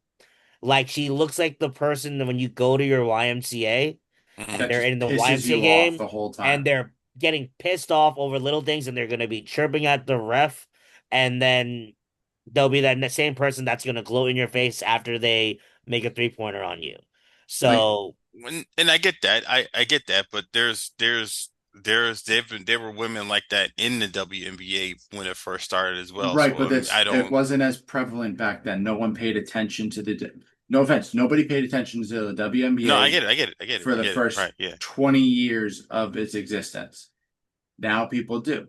like, she looks like the person that when you go to your YMCA and Mhm. that they're just in the pisses YMCA you off game the whole and time. they're getting pissed off over little things and they're going to be chirping at the ref, and then they'll be that same person that's going to gloat in your face after they make a three-pointer on you. Like So, And I get that. I get that. But there were women like that in the WNBA when it first started as well. right, So but I mean, I it don't. wasn't as prevalent back then. No one paid attention to no offense, nobody paid attention to the No, I WNBA get it. I get it. I get it. for I the get it. first Right. Yeah. 20 years of its existence. Now people do.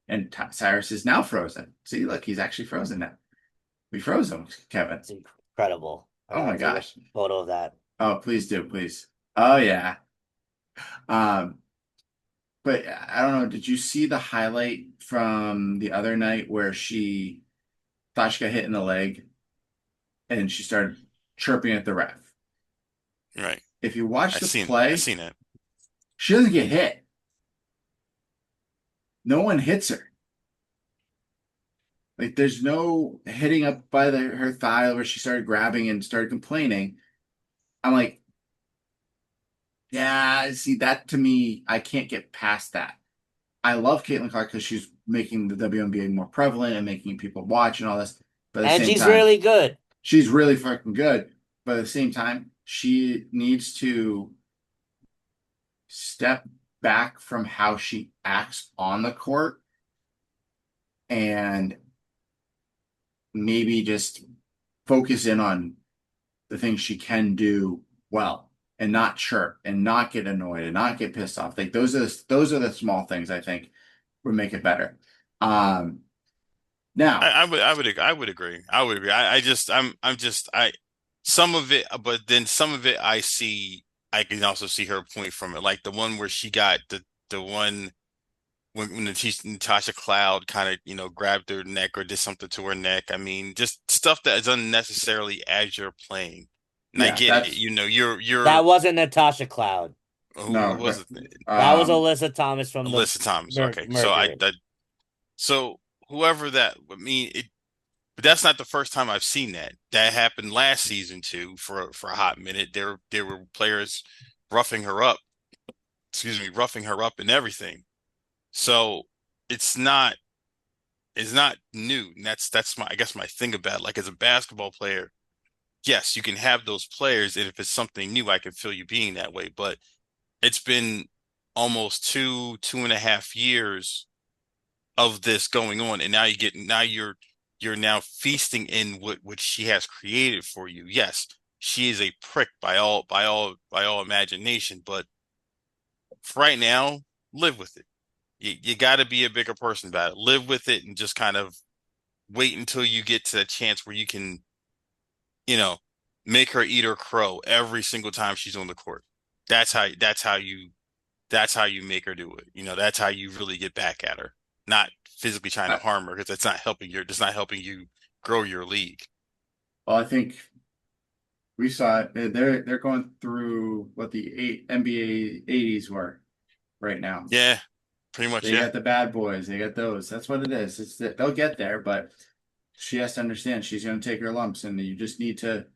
And Cyrus is now frozen. See, look, he's actually frozen now. We froze him, Kevin. it's incredible. I Oh gotta my take a gosh. photo of that. Oh, please do, please. Oh yeah. Um, but I don't know. Did you see the highlight from the other night where she thought she got hit in the leg and she started chirping at the ref? Right. If you watch I the seen I play, seen it. she doesn't get hit. No one hits her. Like there's no hitting up by her thigh where she started grabbing and started complaining. I'm like, yeah, see that to me, I can't get past that. I love Caitlin Clark because she's making the WNBA more prevalent and making people watch and all this. But at the And same she's time, really good. she's really fucking good. But at the same time, she needs to step back from how she acts on the court and maybe just focus in on the things she can do well and not chirp and not get annoyed and not get pissed off. Like those are the small things I think would make it better. Um now, I would agree. I would agree. I just I'm just I some of it, but then some of it I can also see her point from it. Like the one where she got the one when Natasha Cloud kind of, grabbed her neck or did something to her neck. I mean, just stuff that is unnecessarily as you're playing. And I yeah, get it. that's You're That wasn't Natasha Cloud. who no, was but it? That was um Alyssa Thomas from the Alyssa Thomas. Okay. Mercury. So whoever that, I mean, but that's not the first time I've seen that. That happened last season too for a hot minute. There were players roughing her up, roughing her up and everything. So it's not it's not new. And that's my I guess my thing about it. Like as a basketball player, yes, you can have those players, and if it's something new, I can feel you being that way. But it's been almost 2.5 years of this going on, and now you're now feasting in what she has created for you. Yes, she is a prick by all imagination, but for right now, live with it. You got to be a bigger person about it. Live with it and just kind of wait until you get to that chance where you can, you know, make her eat her crow every single time she's on the court. That's how that's how you that's how you make her do it. That's how you really get back at her. Not physically trying to I, harm her because that's not helping you grow your league. well, I think we saw it. They're going through what the NBA 80s were right now. Yeah, pretty much, They yeah. got the bad boys. They got those. That's what it is. It's that they'll get there, but she has to understand she's going to take her lumps, and you just need to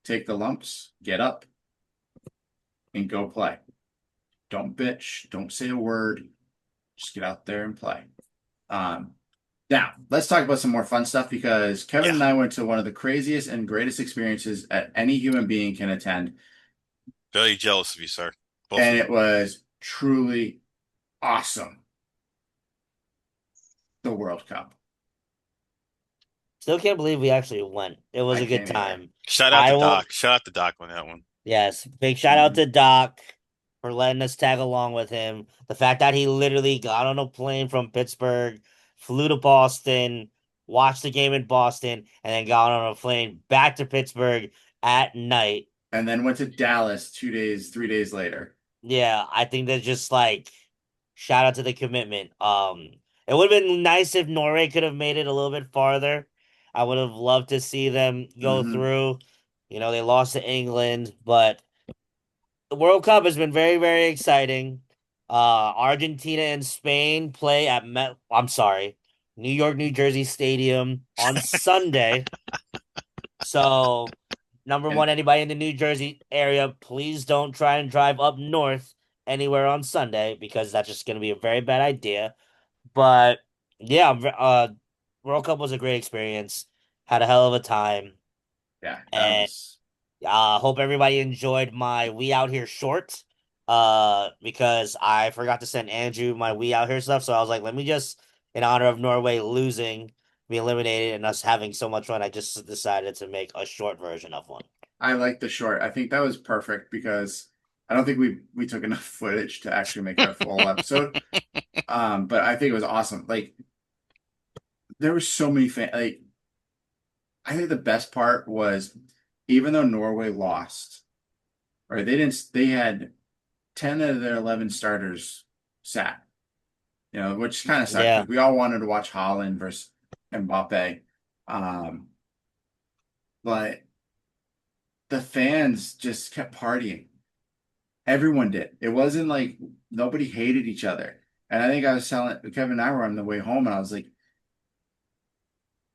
take the lumps, get up, and go play. Don't bitch. Don't say a word. Just get out there and play. Um, Now, let's talk about some more fun stuff because Kevin Yeah. and I went to one of the craziest and greatest experiences that any human being can attend, Very jealous of you, sir. Both of and you. it was truly awesome. The World Cup. Still can't believe we actually went. It was I a good can't either. time. Shout out to I will, Doc. Shout out to Doc on that one. yes, big shout out Mhm. to Doc for letting us tag along with him. The fact that he literally got on a plane from Pittsburgh, flew to Boston, watched the game in Boston, and then got on a plane back to Pittsburgh at night. And then went to Dallas 2 days, 3 days later. Yeah, I think that's just like shout out to the commitment. It would have been nice if Norway could have made it a little bit farther. I would have loved to see them go Hmm. through. They lost to England, but the World Cup has been very, very exciting. Argentina and Spain play at I'm sorry, New York, New Jersey Stadium on Sunday. So, number And one, anybody in the New Jersey area, please don't try and drive up north anywhere on Sunday because that's just going to be a very bad idea. But yeah, World Cup was a great experience. Had a hell of a time, yeah, that and was. hope everybody enjoyed my "We Out Here" short. Because I forgot to send Andrew my "We Out Here" stuff, so I was like, let me just, in honor of Norway losing, be eliminated, and us having so much fun, I just decided to make a short version of one. I like the short. I think that was perfect because I don't think we took enough footage to actually make it a full episode. But I think it was awesome. Like there were so many fan. Like I think the best part was even though Norway lost, right? They had 10 out of their 11 starters sat, which kind of sucked Yeah. because we all wanted to watch Holland versus Mbappe. Um, but the fans just kept partying. Everyone did. It wasn't like nobody hated each other. And I think I was telling Kevin and I were on the way home, and I was like,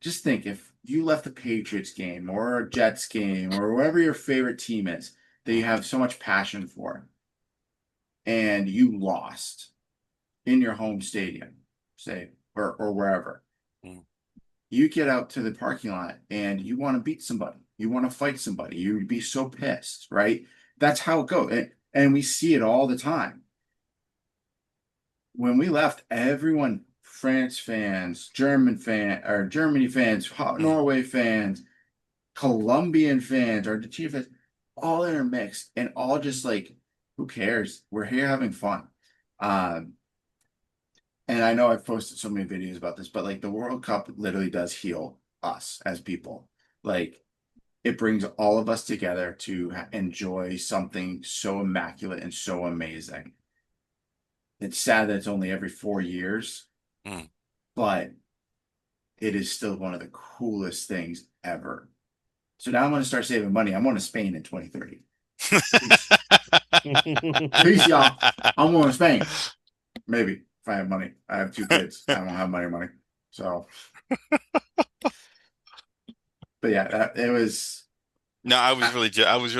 just think if you left the Patriots game or a Jets game or wherever your favorite team is that you Mm, have so much passion for, and you lost in your home stadium, say, or wherever, mm, you get out to the parking lot and you want to beat somebody, you want to fight somebody, you would be so pissed, right? That's how it goes. And we see it all the time. When we left, everyone, France fans, Germany fans, mm. Norway fans, Colombian fans, Argentina fans, all intermixed and all just like, who cares? We're here having fun. Um, and I know I've posted so many videos about this, but like the World Cup literally does heal us as people. Like it brings all of us together to enjoy something so immaculate and so amazing. It's sad that it's only every 4 years, Mm. but it is still one of the coolest things ever. So now I'm going to start saving money. I'm going to Spain in 2030. Peace. Peace, y'all. I'm going to Spain. Maybe if I have money. I have two kids. I don't have money. So, but yeah, it was. No, I, I was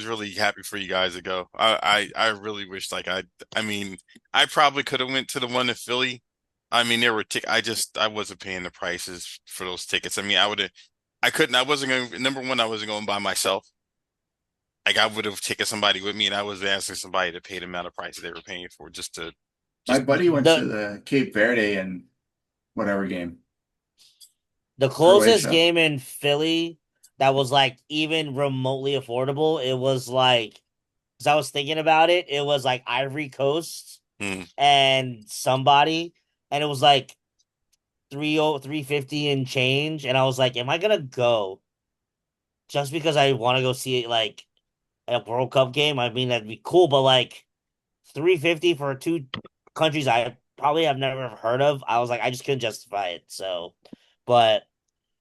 really happy for you guys to go. I really wish like I mean, I probably could have went to the one in Philly. I mean, there were I wasn't paying the prices for those tickets. I mean, I wasn't going, number one, I wasn't going by myself. Like I would have taken somebody with me and I was asking somebody to pay the amount of price they were paying for my just buddy went to the the Cape Verde and whatever game, the closest Croatia. game in Philly that was like even remotely affordable, it was like, because I was thinking about it, it was like Ivory Coast mm, and somebody, and it was like 350 and change, and I was like, am I gonna go just because I want to go see it like a World Cup game? I mean, that'd be cool, but like 350 for two countries I probably have never heard of. I was like, I just couldn't justify it. So, but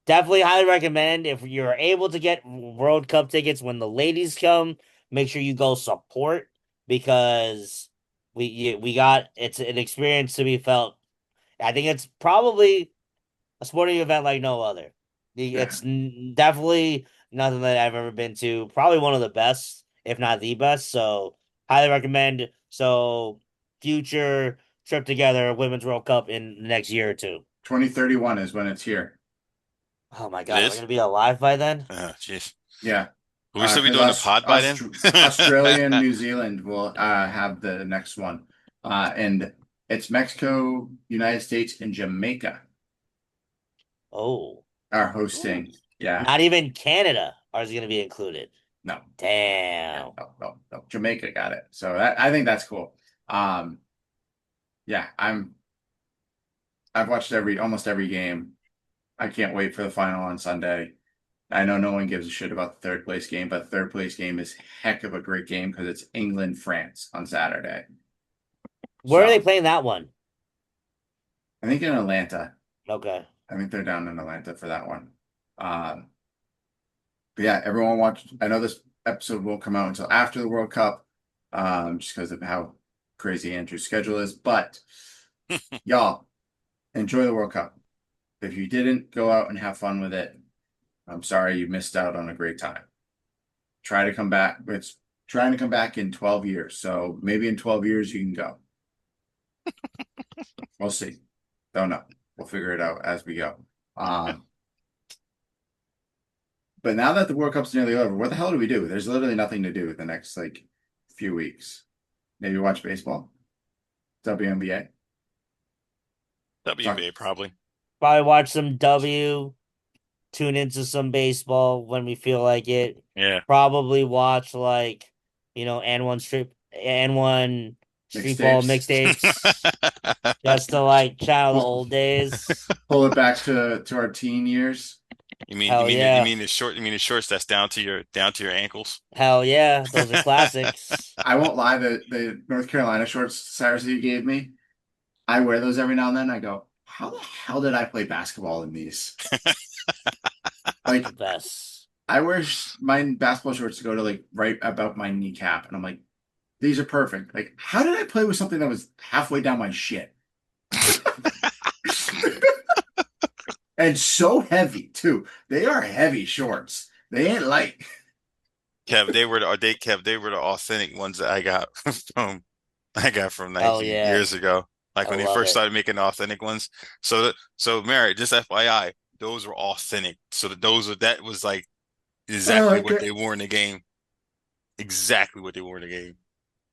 definitely highly recommend if you're able to get World Cup tickets when the ladies come, make sure you go support because we got it's an experience to be felt. I think it's probably a sporting event like no other. Yeah, It's definitely nothing that I've ever been to. Probably one of the best, if not the best. So highly recommend. So future trip together, Women's World Cup in the next year or two. 2031 is when it's here. Oh my it God, am I is. gonna be alive by then? Jeez. Yeah, Will we still be because doing the pod by then? Australia and New Zealand will have the next one, and it's Mexico, United States, and Jamaica Oh, are Ooh. hosting. Yeah, not even Canada is gonna be included. no, yeah, Damn. no. Jamaica got it. So I think that's cool. Um, yeah, I've watched almost every game. I can't wait for the final on Sunday. I know no one gives a shit about the third place game, but the third place game is heck of a great game because it's England France on Saturday. Where are they So playing that one? I think in Atlanta. Okay. I think they're down in Atlanta for that one. Um, but yeah, everyone watch. I know this episode won't come out until after the World Cup, just because of how crazy Andrew's schedule is. But y'all enjoy the World Cup. If you didn't go out and have fun with it, I'm sorry you missed out on a great time. Try to come back. It's trying to come back in 12 years. So maybe in 12 years you can go. We'll see. Don't know. We'll figure it out as we go. Um, but now that the World Cup's nearly over, what the hell do we do? There's literally nothing to do the next like few weeks. Maybe watch baseball, WNBA. Talk. WNBA probably. Probably watch some W, tune into some baseball when we feel like it. Yeah. Probably watch like, N1 street ball Mixtapes. mixtapes just to like channel the old days. Pull it back to our teen years. Hell yeah. You mean the shorts that's down to your ankles? Hell yeah. Those are classics. I won't lie, the North Carolina shorts, Cyrus, that you gave me, I wear those every now and then. I go, how the hell did I play basketball in these? The Like, best. I wear my basketball shorts to go to like right about my kneecap, and I'm like, these are perfect. Like, how did I play with something that was halfway down my shit? And so heavy too. They are heavy shorts. They ain't light. They were the authentic ones that I got from Hell Nike yeah. years ago. Like I when they love first it. started making the authentic ones. So Mary, just FYI, those were authentic. That was like I exactly like what it. they wore in the game. Exactly what they wore in the game.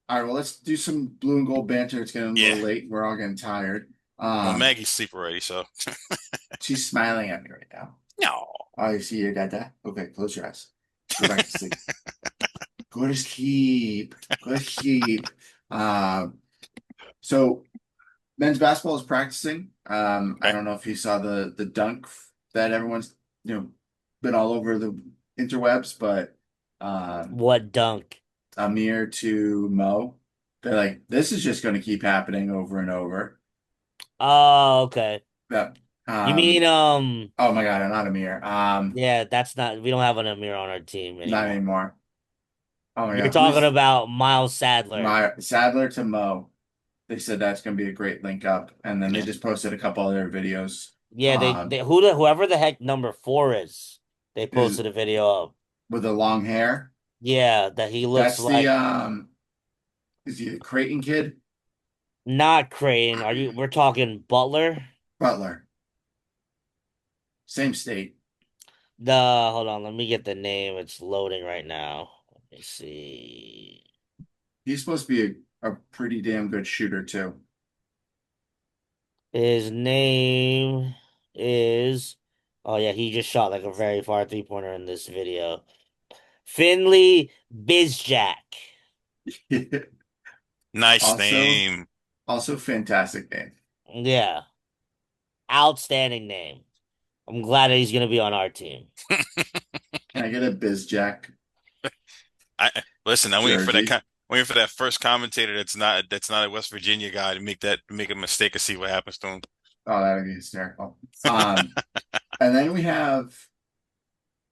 All right, well, let's do some blue and gold banter. It's getting a Yeah. little late. We're all getting tired. Well, Um, Maggie's sleep already, so she's smiling at me right now. no. Oh, you see your dada? Okay, close your eyes. Go back to sleep. Go to sleep. Go to sleep. Um, so men's basketball is practicing. I Okay. don't know if you saw the dunk that everyone's been all over the interwebs, but um, What dunk? Amir to Mo, they're like, this is just going to keep happening over and over. Oh, okay. That You mean oh my God, not Amir. yeah, that's not we don't have an Amir on our team Not anymore. anymore. Oh my You're God, talking who's about Miles Sadler. my Sadler to Mo? They said that's going to be a great link up, and then they Yeah. just posted a couple other videos. Yeah, Um, they whoever the heck number 4 is, they is posted a video of. with the long hair. Yeah, that he looks That's the like is he the Creighton kid? not Crane. Are you we're talking Butler? Butler. Same state. The hold on, let me get the name. It's loading right now. Let me see. He's supposed to be a pretty damn good shooter too. His name is oh yeah, he just shot like a very far three-pointer in this video. Finley Bizjack. Nice Also, name. also fantastic name. Yeah, outstanding name. I'm glad that he's gonna be on our team. Can I get a Bizjack I listen. jersey? I'm waiting for that first commentator that's not a West Virginia guy to make a mistake and see what happens to him. Oh, that'd be hysterical. And then we have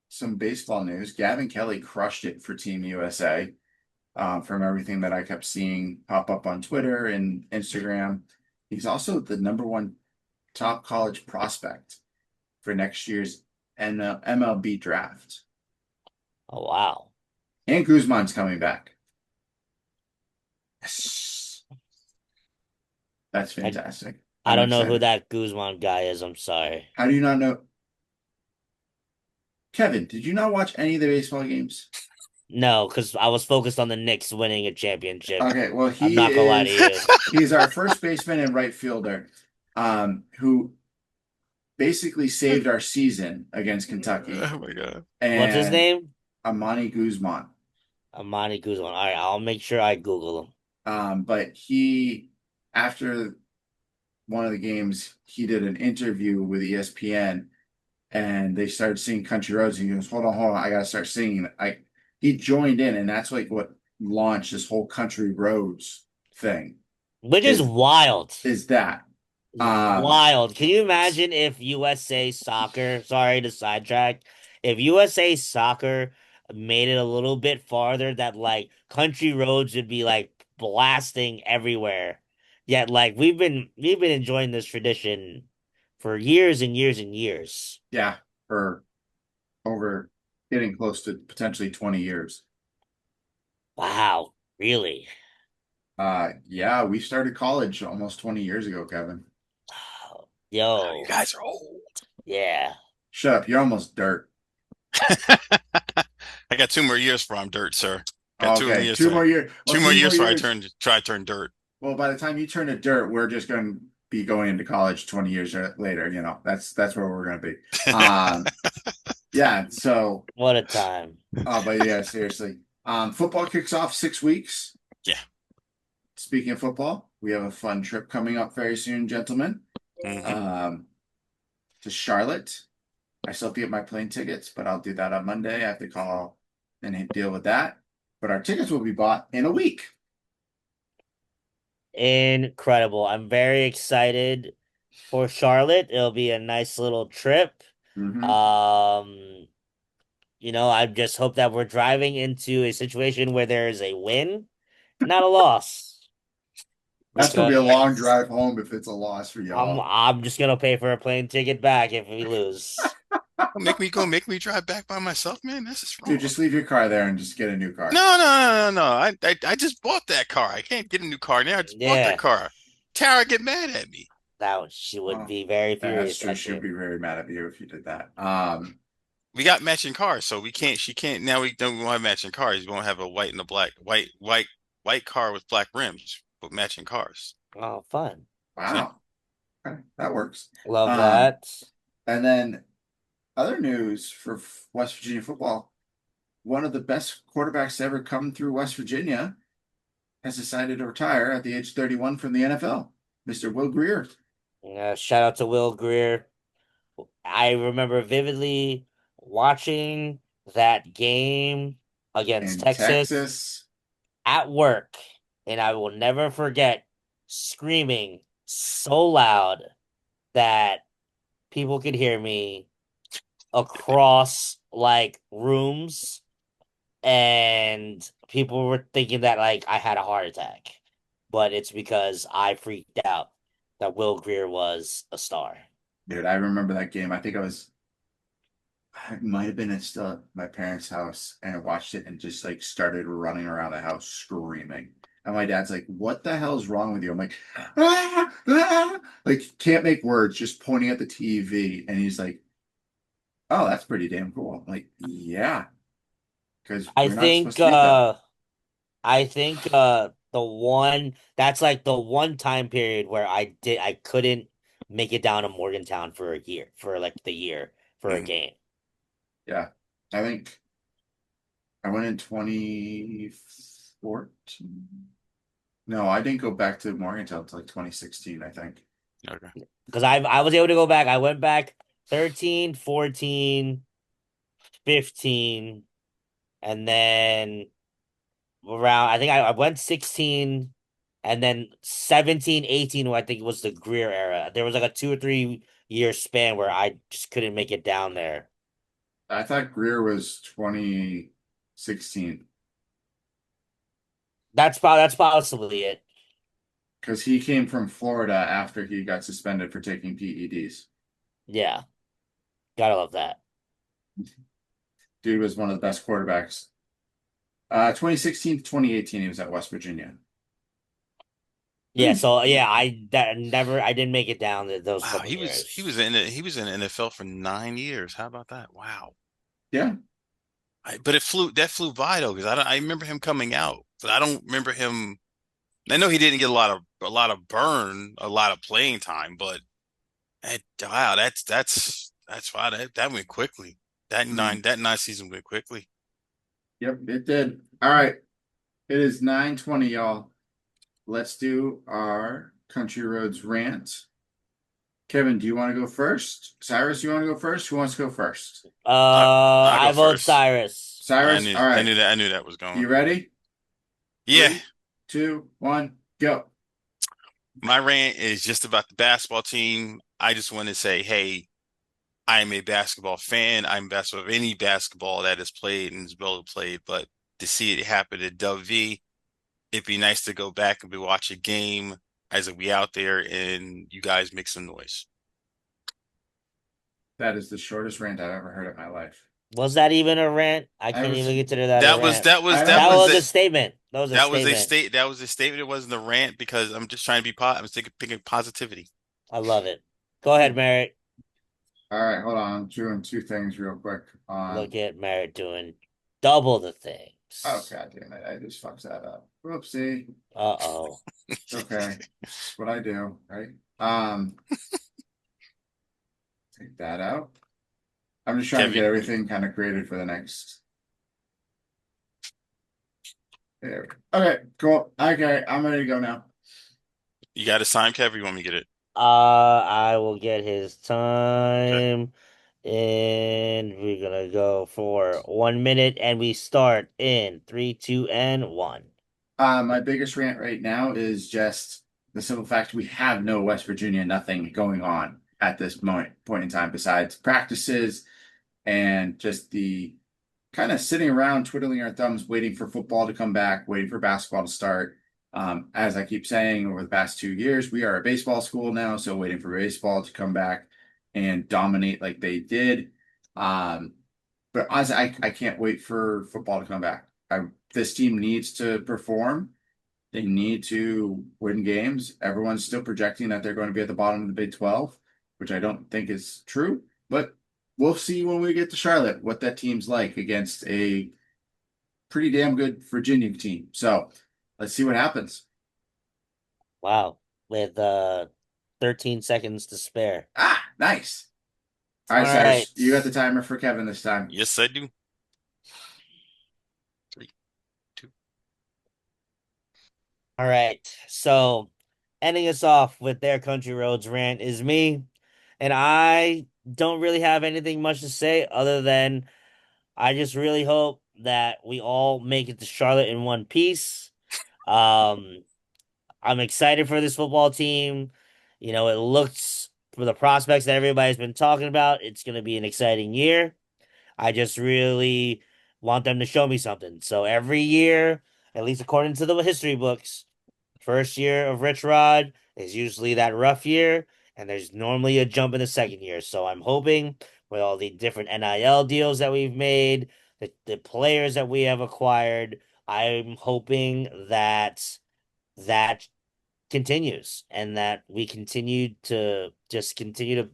some baseball news. Gavin Kelly crushed it for Team USA. From everything that I kept seeing pop up on Twitter and Instagram. He's also the number one top college prospect for next year's MLB draft. Oh wow. And Guzman's coming back. Yes. That's I fantastic. I I'm don't know who excited. that Guzman guy is. I'm sorry. How do you not know? Kevin, did you not watch any of the baseball games? No, because I was focused on the Knicks winning a championship. Okay, well, I'm he not gonna lie to is you. he's our first baseman and right fielder, who basically saved our season against Kentucky. Oh my God. What's his And name? Amani Guzman. Amani Guzman. All right, I'll make sure I Google him. But he, after one of the games, he did an interview with ESPN, and they started singing Country Roads. And he goes, hold on, I gotta start singing." He joined in, and that's like what launched this whole Country Roads thing. Which is Is wild. is that? Um, Wild. Can you imagine if USA Soccer, sorry to sidetrack, if USA Soccer made it a little bit farther that like country roads would be like blasting everywhere. Yet like we've been enjoying this tradition for years and years and years. yeah, for over getting close to potentially 20 years. Wow, really? Yeah, we started college almost 20 years ago, Kevin. Wow, you Yo, guys are old. yeah. Shut up, you're almost dirt. I got 2 more years before I'm dirt, sir. Got Okay, two more years. Well, two more 2 more years before years. try to turn dirt. Well, by the time you turn to dirt, we're just going to be going into college 20 years later. That's where we're going to be. Yeah. So, What a time. but yeah, seriously. Football kicks off 6 weeks. Yeah. Speaking of football, we have a fun trip coming up very soon, gentlemen. Hmm. Um, to Charlotte. I still have to get my plane tickets, but I'll do that on Monday. I have to call and deal with that. But our tickets will be bought in a week. Incredible. I'm very excited for Charlotte. It'll be a nice little trip. Hmm. Um, I just hope that we're driving into a situation where there is a win, not a loss. That's gonna be a long Because drive home if it's a loss for I'm y'all. I'm just gonna pay for a plane ticket back if we lose. Make me drive back by myself, man. This is Dude, wrong. just leave your car there and just get a new car. No. I just bought that car. I can't get a new car now. I just bought that Yeah, car. Tara get mad at me. she would Oh, be very that's furious true. at She'll you. be very mad at you if you did that. We got matching cars, so we can't. She can't. Now we don't want matching cars. We won't have a white and a black, white car with black rims, but matching cars. Oh, fun. See? Wow. Okay, that works. Love Um, that. and then other news for West Virginia football. One of the best quarterbacks to ever come through West Virginia has decided to retire at the age 31 from the NFL. Mr. Will Greer Shout out to Will Greer. I remember vividly watching that game against in Texas Texas. at work, and I will never forget screaming so loud that people could hear me across like rooms, and people were thinking that like I had a heart attack. But it's because I freaked out that Will Greer was a star. Dude, I remember that game. I might have been at still at my parents' house and I watched it and just like started running around the house screaming. And my dad's like, "What the hell is wrong with you?" I'm like, "Ah, ah," like can't make words, just pointing at the TV. And he's like, "Oh, that's pretty damn cool." I'm like, "Yeah, because I we're not think supposed to get that." I think the one that's like the one time period where I couldn't make it down to Morgantown for a year for like the year for a Mhm. game. Yeah, I think I went in 2014. No, I didn't go back to Morgantown until like 2016, I think. Okay. Because I was able to go back. I went back 13, 14, 15, and then around I think I went 16 and then 17, 18, I think was the Greer era. There was like a 2 or 3 year span where I just couldn't make it down there. I thought Greer was 2016 That's possibly it. because he came from Florida after he got suspended for taking PEDs. Yeah, gotta love that. Dude was one of the best quarterbacks. 2016 to 2018, he was at West Virginia. Yeah, so yeah, I didn't make it down those Wow, couple years. he was in the NFL for 9 years. How about that? Wow. Yeah, But that flew by though, because I remember him coming out, but I don't remember him. I know he didn't get a lot of burn, a lot of playing time, but wow, that's why that went quickly. mm, That nine season went quickly. yep, it did. All right, it is 9:20, y'all. Let's do our Country Roads rant. Kevin, do you want to go first? Cyrus, you want to go first? Who wants to go first? I I go vote first. Cyrus. Cyrus, all right. I knew that was going. You ready? Yeah, 3, 2, 1, go. my rant is just about the basketball team. I just want to say, hey, I am a basketball fan. I'm a basketball of any basketball that is played and is well played, but to see it happen at Dove V, it'd be nice to go back and watch a game as we out there and you guys make some noise. That is the shortest rant I've ever heard in my life. Was that even a rant? I I can't even was, consider that a rant. I That don't, was a statement. That was a statement. that was a statement. It wasn't a rant because I'm just trying to be I was picking positivity. I love it. Go ahead, Merritt. all right, hold on. I'm doing two things real quick on, Look at Merritt doing double the oh, things. God damn it. I just fucked that up. Whoopsie. Uh-oh. It's okay. That's what I do, right? Um, take that out. I'm just trying to Kevin, get everything kind of created for the next. There. Okay, cool. Okay, I'm ready to go now. you got a sign, Kevin? You want me to get it? I will get his Okay. time. And we're gonna go for 1 minute, and we start in three, two, and one. My biggest rant right now is just the simple fact we have no West Virginia nothing going on at this point in time besides practices and just the kind of sitting around twiddling our thumbs, waiting for football to come back, waiting for basketball to start. As I keep saying over the past 2 years, we are a baseball school now, so waiting for baseball to come back and dominate like they did. Um, but honestly, I can't wait for football to come back. This team needs to perform. They need to win games. Everyone's still projecting that they're going to be at the bottom of the Big 12, which I don't think is true. But we'll see when we get to Charlotte what that team's like against a pretty damn good Virginia team. So let's see what happens. Wow, with 13 seconds to spare. Ah, nice. All All right, right. Cyrus, you got the timer for Kevin this time. Yes, I do. 3, 2. All right. So, ending us off with their country roads rant is me, and I don't really have anything much to say other than I just really hope that we all make it to Charlotte in one piece. Um, I'm excited for this football team. You know, it looks for the prospects that everybody's been talking about. It's going to be an exciting year. I just really want them to show me something. So every year, at least according to the history books, first year of Rich Rod is usually that rough year, and there's normally a jump in the second year. So I'm hoping with all the different NIL deals that we've made, the players that we have acquired, I'm hoping that that continues and that we continue to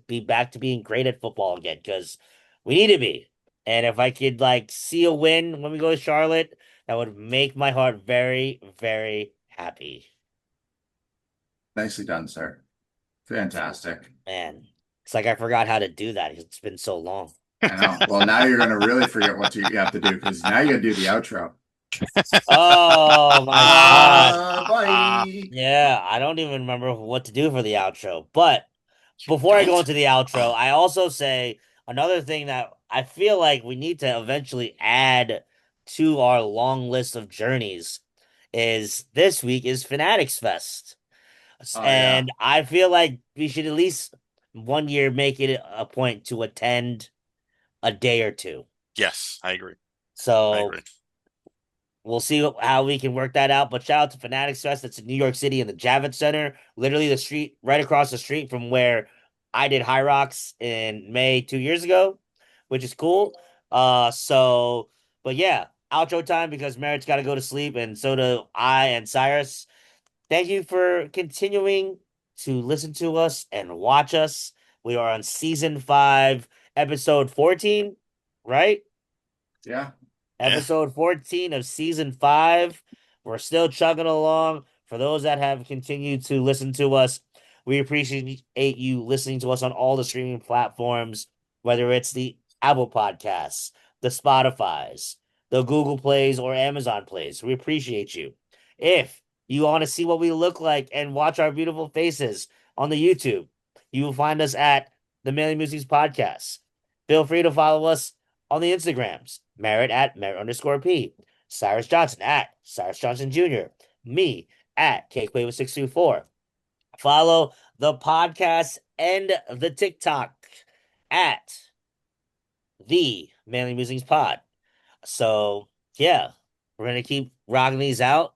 be back to being great at football again because we need to be. And if I could like see a win when we go to Charlotte, that would make my heart very, very happy. Nicely done, sir. Fantastic. Man, it's like I forgot how to do that. It's been so long. I know. Well, now you're going to really forget what you have to do because now you got to do the outro. Oh my God. Bye. Yeah, I don't even remember what to do for the outro. But before I go Don't? into the outro, I also say another thing that I feel like we need to eventually add to our long list of journeys is this week is Fanatics Fest. Oh, yeah. And I feel like we should at least 1 year make it a point to attend a day or two. Yes, I agree. I So agree. we'll see how we can work that out. But shout out to Fanatics Fest. That's in New York City in the Javits Center, literally the street right across the street from where I did High Rocks in May 2 years ago, which is cool. But yeah, outro time because Merritt's got to go to sleep, and so do I and Cyrus. Thank you for continuing to listen to us and watch us. We are on season 5, episode 14, right? Yeah. Yeah. Episode 14 of season 5. We're still chugging along. For those that have continued to listen to us, we appreciate you listening to us on all the streaming platforms, whether it's the Apple Podcasts, the Spotify's, the Google Plays, or Amazon Plays. We appreciate you. If you want to see what we look like and watch our beautiful faces on the YouTube, you will find us at the Manly Musings Podcast. Feel free to follow us on the Instagrams, Merritt at Merritt_P, Cyrus Johnson at Cyrus Johnson Jr., me at KQuaver624. Follow the podcast and the TikTok at the Manly Musings Pod. So yeah, we're gonna keep rocking these out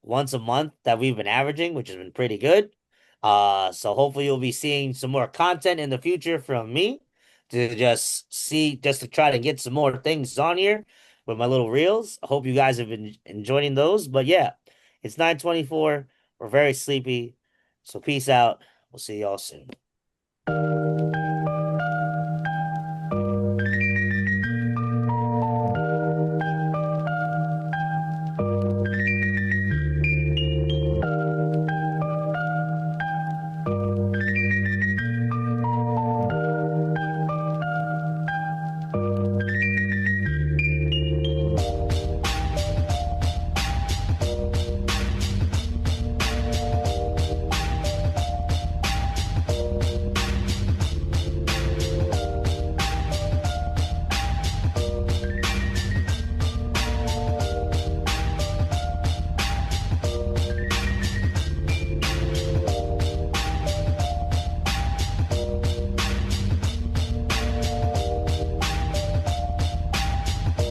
once a month that we've been averaging, which has been pretty good. So hopefully you'll be seeing some more content in the future from me just to try to get some more things on here with my little reels. I hope you guys have been enjoying those. But yeah, it's 9:24. We're very sleepy. So peace out. We'll see y'all soon.